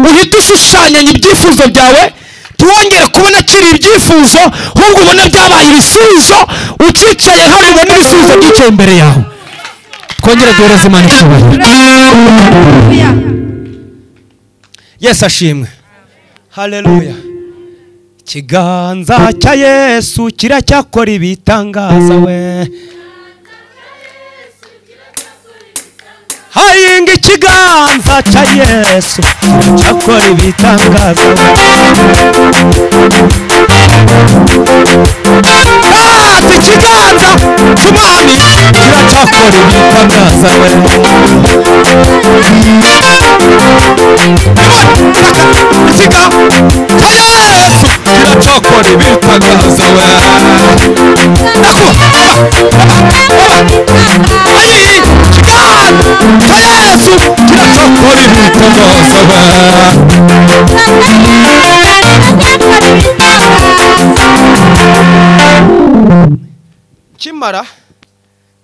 uhita ushushanyanya ibyifuzo byawe, tuwongere kubona kiri ibyifuzo ahubwo ubona byabaye ibisubizo. ucicaye hano ubona ibisubizo byicaye imbere yawe. twongere duhereze Imana icyubahiro. Yesu ashimwe. haleluya. ikiganza cya Yesu kiracyakora ibitangaza we. hayinga ikiganza cya Yesu kiracyakora ibitangaza we. ikiganza cy'Umwami kiracyakora ibitangaza we. kiracyakora ibitangaza we. kimara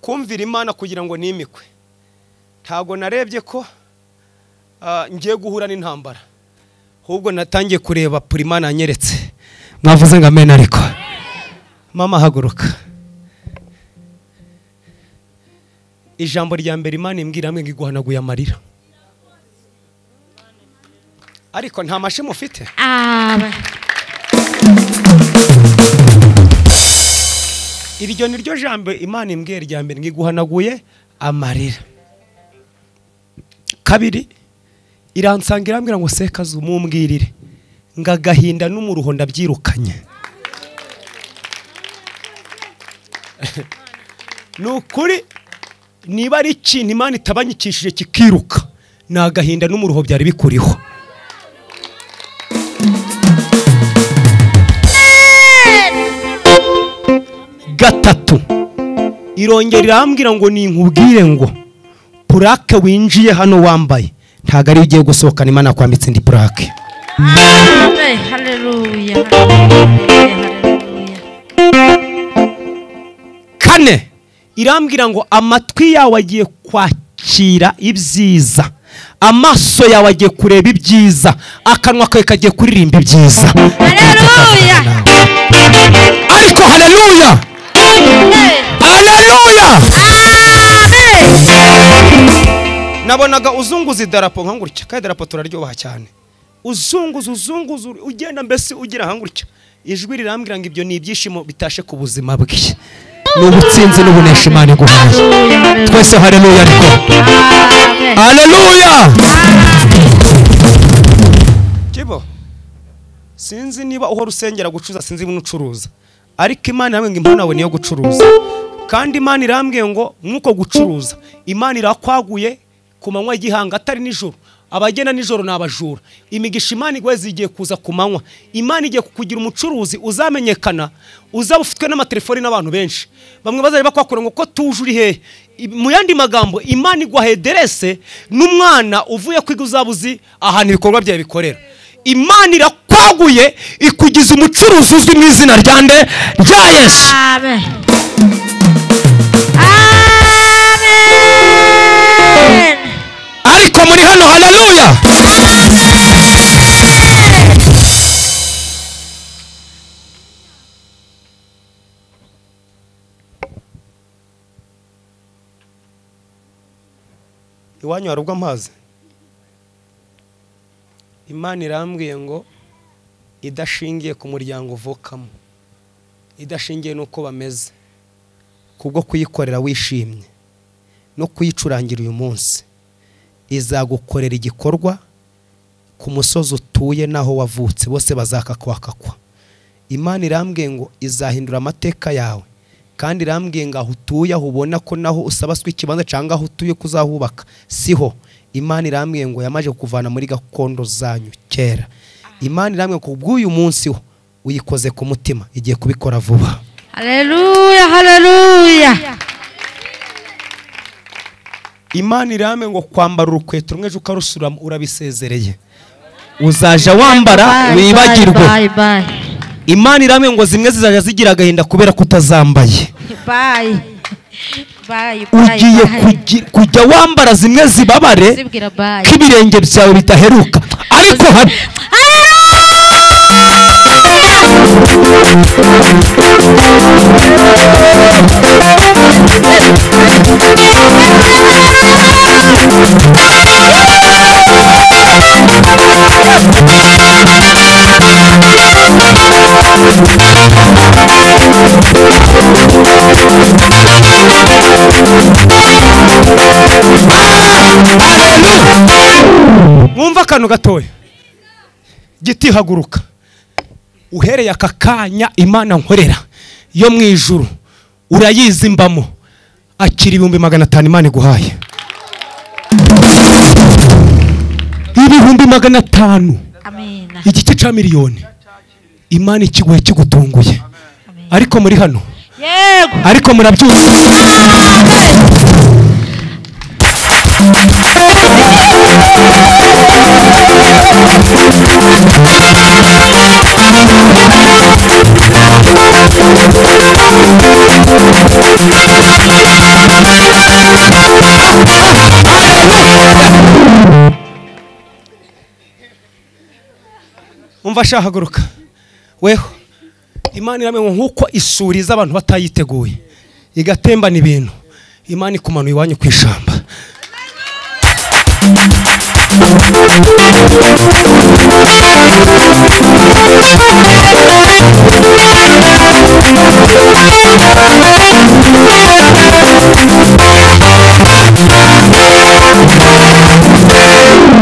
kumvira Imana kugira ngo nimikwe, ntago narebye ko ngiye guhura n'intambara, ahubwo natangiye kureba puri Imana yanyeretse. mwavuze ngo amen. ariko mama haguruka. ijambo rya mbere Imana imbwira hamwe ngo iguhanaguye amarira. ariko nta mashimo ufite. iryo niryo jambo Imana imbwira rya mbere ngo iguhanaguye amarira. kabiri iransangira irambwira ngo sekazu mumbwirire ngo agahinda n'umuruho ndabyirukanye. nukuri niba ari ikintu Imana itabanyikishije kikiruka ni agahinda n'umuruho byari bikuriho. gatatu irongera irambwira ngo ninkubwire ngo purake winjiye hano wambaye ntago ari ugiye gusohokana Imana kwambitse indi purake. Haleluya. kane irambwira ngo amatwi yawe agiye kwakira ibyiza, amaso yawe agiye kureba ibyiza, akanwa kawe kagiye kuririmba ibyiza. Haleluya. Ariko haleluya, haleluya. Nabonaga uzunguza idarapo nkangurya, kandi idarapo turaryobaha cyane. Uzunguza ugenda mbese ugira nkangurya. Ijwi rirambwira ngo ibyo ni ibyishimo bitashe ku buzima bwe. N'ubutsinzi n'ubunesha Imana iguhaye. Twese haleluya ariko. Haleluya. Kibo. Sinzi niba uhora usengera gucuruza, sinzi n'ucuruza. Ariko Imana yambwiye ngo impano yawe niyo gucuruza. Kandi Imana irambwiye ngo nuko gucuruza, Imana irakwaguye ku manywa y'igihanga atari nijoro. Abagenda nijoro n'abajura. Imigisha Imana igweze igiye kuza ku manywa. Imana igiye kukugira umucuruzi uzamenyekana, uzabufitwe n'amatelefoni n'abantu benshi. Bamwe bazari bakwakora ngo ko tujuri he. Mu yandi magambo Imana igwahe derese n'umwana uvuye kwiga uzabuzi ahantu ibikorwa byawe bikorera. Imana irakwaguye ikugiza umucuruzi uzwi mu izina rya nde rya Yesu. Amen. Ariko muri hano haleluya. Iwanyu harubwo amazi. Imana irambwiye ngo idashingiye ku muryango uvukamo, idashingiye nuko bameze, kubwo kuyikorera wishimye no kuyicurangira uyu munsi, izagukorera igikorwa ku musozi utuye naho wavutse bose bazakakwakakwa. Imana irambwiye ngo izahindura amateka yawe, kandi irambwiye ngo aho utuye aho ubona ko naho usabaswe ikibanza cyangwa aho utuye kuzahubaka siho. Imana irambwiye ngo yamaje kuvana muri gakondo zanyu kera. Imana irambwiye ko bw'uyu munsi ho uyikoze ku mutima, igiye kubikora vuba. Haleluya, haleluya. Imana irambwiye ngo kwambara urukweto rumwe ukarusura urabisezereye, uzaja wambara wibagirwe. Imana irambwiye ngo zimwe zizaja zigira agahinda kubera kutazambaye. Ugiye kujya wambara zimwe zibabare k'ibirenge byawe bitaheruka. Ariko hari mwumva akantu gatoya, giti haguruka. Uhereye aka kanya Imana nkorera yo mu ijuru urayizi mbamo, akira 500 Imana iguhaye. 500. Amina. Igice ca miliyoni Imana ikiguhe kigutunguye. Ariko muri hano, Yego. ariko murabyuka. Umva shahaguruka weho. Imana iramenye nkuko isuriza abantu batayiteguye igatembana ibintu, Imana ikumanuye iwanyu kwishamba.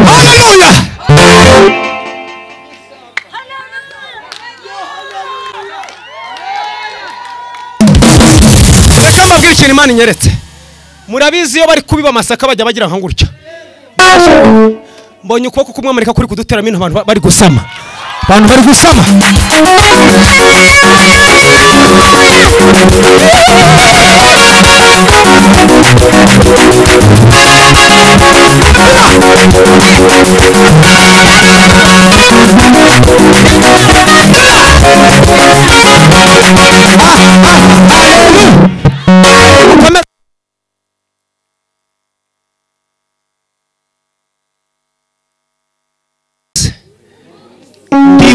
Hallelujah. Mbabwira ikintu Imana inyeretse. Murabizi iyo bari kubiba amasaka bajya bagira nka gutya. Mbonye ukuboko kumwamarika kuri kuduteramo ibintu abantu bari gusama. Abantu bari gusama.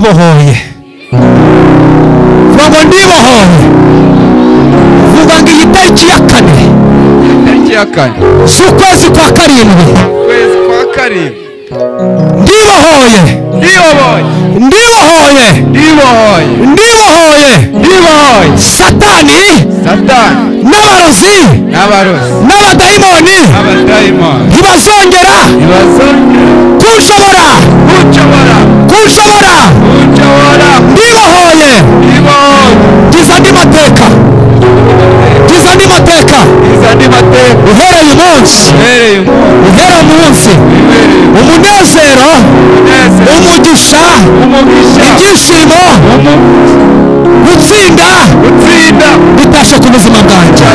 ndibohoye vuga ngo ndibohoye vuga ngo iyi tariki ya kane z'ukwezi kwa karindwi ndibohoye satani n'abarozi n'abadayimoni ntibazongera kunshobora ndibohoye giza andi mateka uhereye umunsi umunezero umugisha ibyishimo gutsinda bitashe ku buzima bwanjye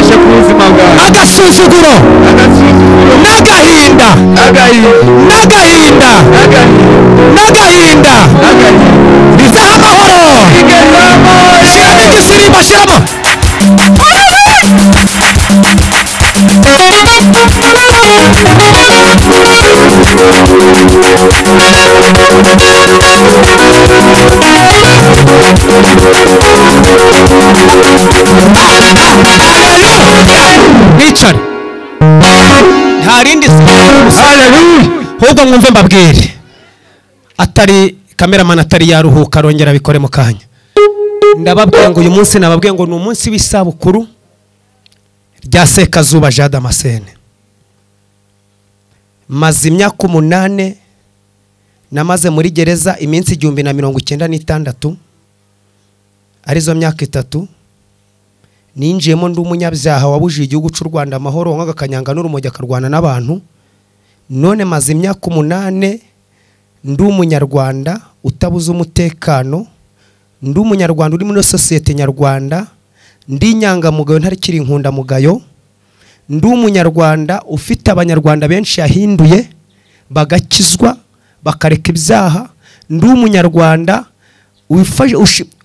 agasuzuguro n'agahinda bizaha amahoro shyiramo igisirimba shyiramo mwicare nta rindi ahubwo mwumve mbabwire atari kameramani atari yaruhuka arongera abikore mu kanya ndababwira ngo uyu munsi nababwiye ngo ni umunsi w'isabukuru rya Sekazuba Jean Damascene maze imyaka 8 namaze muri gereza iminsi 1096 arizo myaka 3 ninjiyemo ndi umunyabyaha wabujije igihugu cy'u Rwanda amahoro nk'agakanyanga n'urumogi akarwana n'abantu none maze imyaka 8 ndi umunyarwanda utabuza umutekano ndi umunyarwanda uri muri societe nyarwanda ndi nyangamugayo ntarikiri inkunda mugayo ndi umunyarwanda ufite abanyarwanda benshi yahinduye bagakizwa bakareka ibyaha ndi umunyarwanda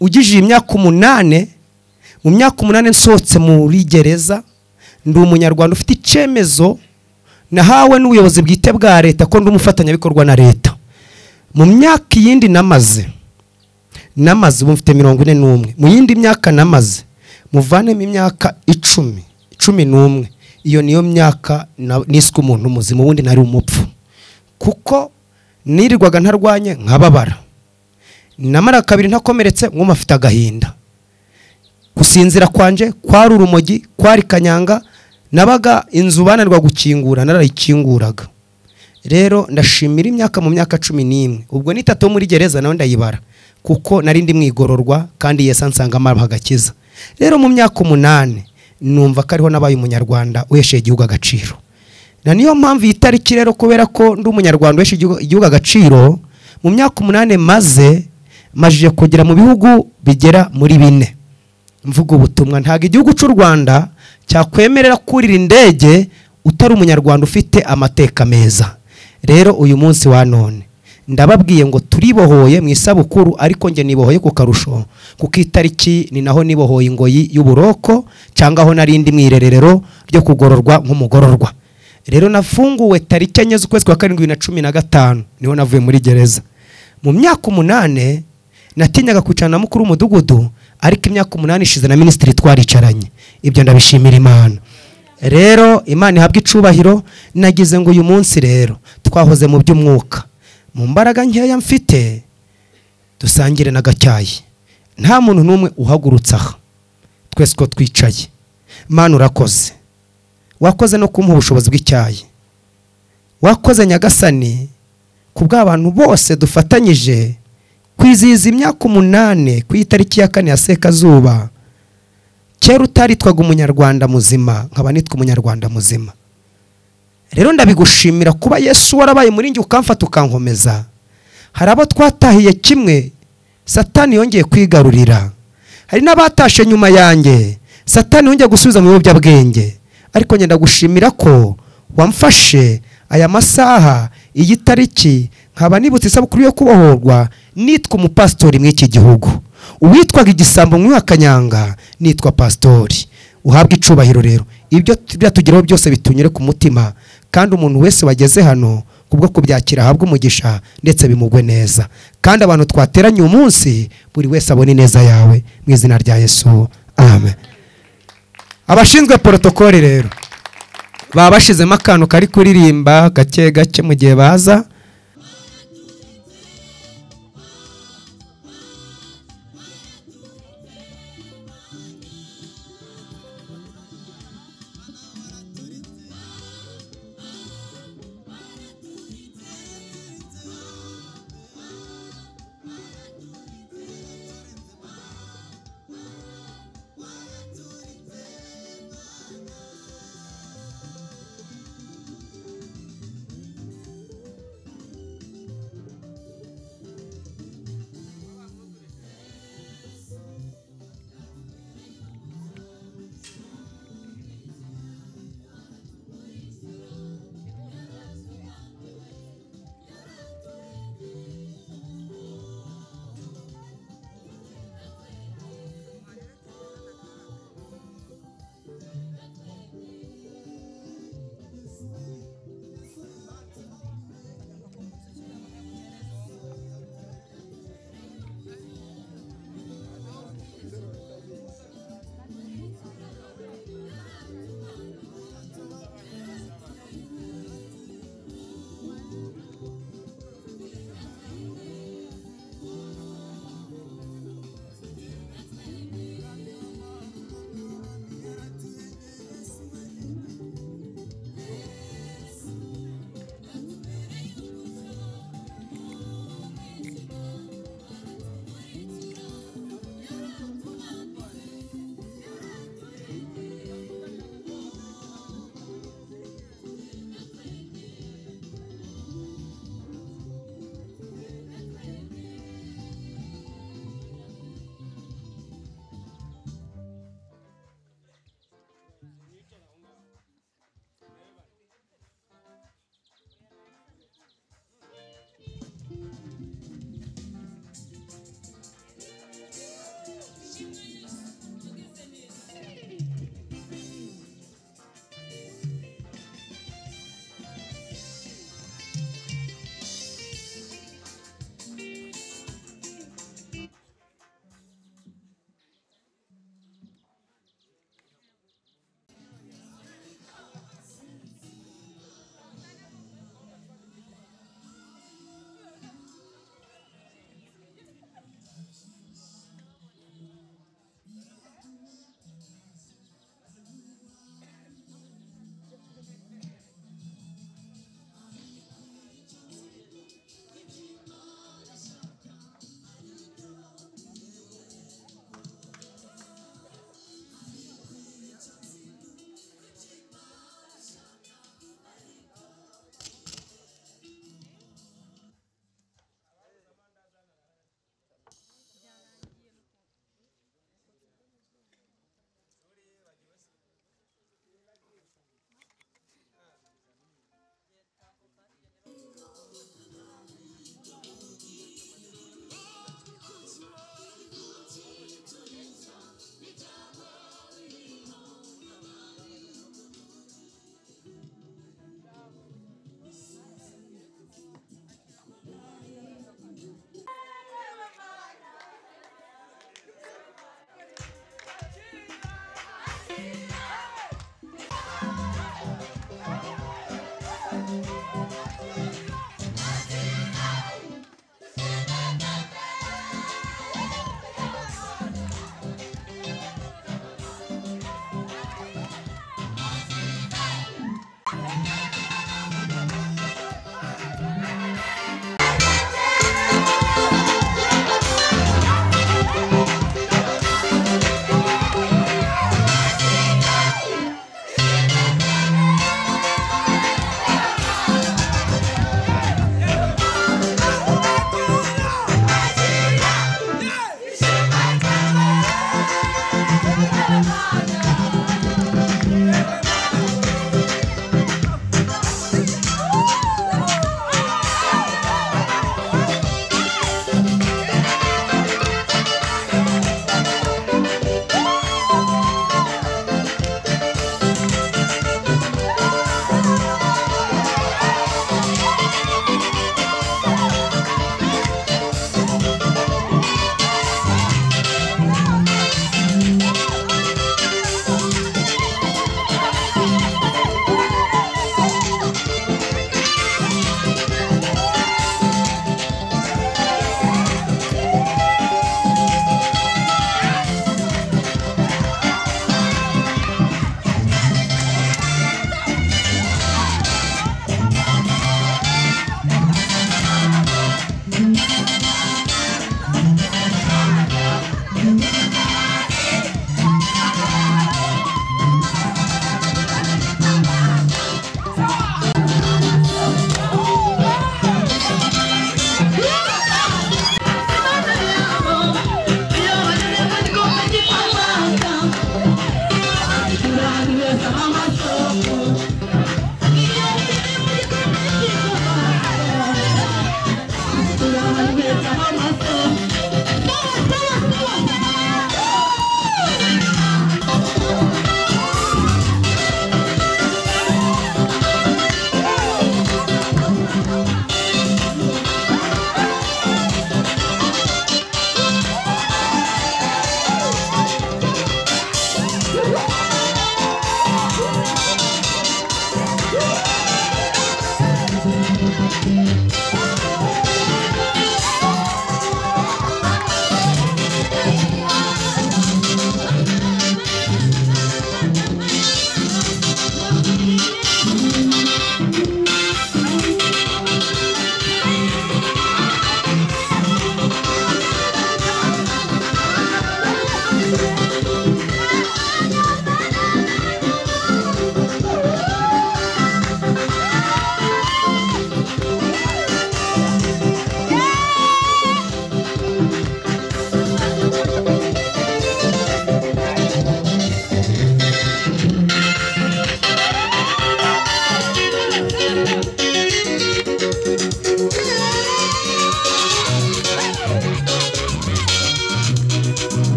ugije imyaka 8 mu myaka 8 nsohotse muri gereza ndi umunyarwanda ufite icemezo nahawe n'ubuyobozi bwite bwa leta ko ndi umufatanyabikorwa na leta mu myaka yindi namaze ubu mfite 41 mu yindi myaka namaze muvanemo imyaka 11 iyo niyo myaka niswe umuntu muzima wundi nari umupfu kuko nirirwaga ntarwanye nkababara namara kabiri ntakomeretse mwuma afite agahinda gusinzira kwanje kwari urumogi kwari kanyanga nabaga inzu bananirwa gukingura narayikinguraga rero ndashimira imyaka mu myaka 11 ubwo ni 3 muri gereza nawe ndayibara kuko nari ndi mwigororwa kandi Yesu ansanga amahagakiza rero mu myaka 8 numva ko ariho nabaye umunyarwanda uheshe igihugu agaciro na niyo mpamvu itariki rero kubera ko ndi umunyarwanda uheshe igihugu agaciro mu myaka 8 maje kugera mu bihugu bigera muri 4 mvuga ubutumwa ntago igihugu cy'u Rwanda cyakwemerera kurira indege utari umunyarwanda ufite amateka meza rero uyu munsi wa none ndababwiye ngo turibohoye mu isabukuru ariko nge nibohoye ku karusho kuko itariki ni naho nibohoye ingoyi y'uburoko cyangwa aho narindi mwirerero ryo kugororwa nk'umugororwa rero nafunguwe tariki enye z'ukwezi kwa 2015 niho navuye muri gereza mu myaka 8 natinyaga kucana na mukuru w'umudugudu ariko imyaka 8 ishize na ministry twaricaranye ibyo ndabishimira Imana rero Imana ihabwa icubahiro nagize ngo uyu munsi rero twahoze mu by'umwuka mu mbaraga nkeya mfite dusangire n'agacyayi nta muntu numwe uhagurutsa twese ko twicaye Mana urakoze wakoze no kumpa ubushobozi bw'icyayi wakoze nyagasani kubw'abantu bose dufatanyije kwizihiza imyaka 8 ku itariki ya 4 ya Sekazuba kera utaritwaga umunyarwanda muzima nkaba nitwa umunyarwanda muzima rero ndabigushimira kuba Yesu warabaye muri njye ukamfata ukankomeza hari abo twatahiye kimwe Satani yongeye kwigarurira hari n'abatashe nyuma yanjye Satani yongeye gusubiza mu biyobyabwenge ariko ngenda gushimira ko wamfashe aya masaha iyi tariki nkaba nibutse isabukuru yo kubohorwa nitwa umupastori mw'iki gihugu uwitwaga igisambo mw'akanyanga nitwa pastori uhabwa icubahiro rero ibyo byatugeraho byose bitunyure ku mutima kandi umuntu wese wageze hano kubwo kubyakira ahabwa umugisha ndetse bimugwe neza. Kandi abantu twateranye umunsi buri wese abone neza yawe mu izina rya Yesu, amen. Abashinzwe protokoli rero baba bashizemo akantu kari kuririmba gake gake mu gihe baza.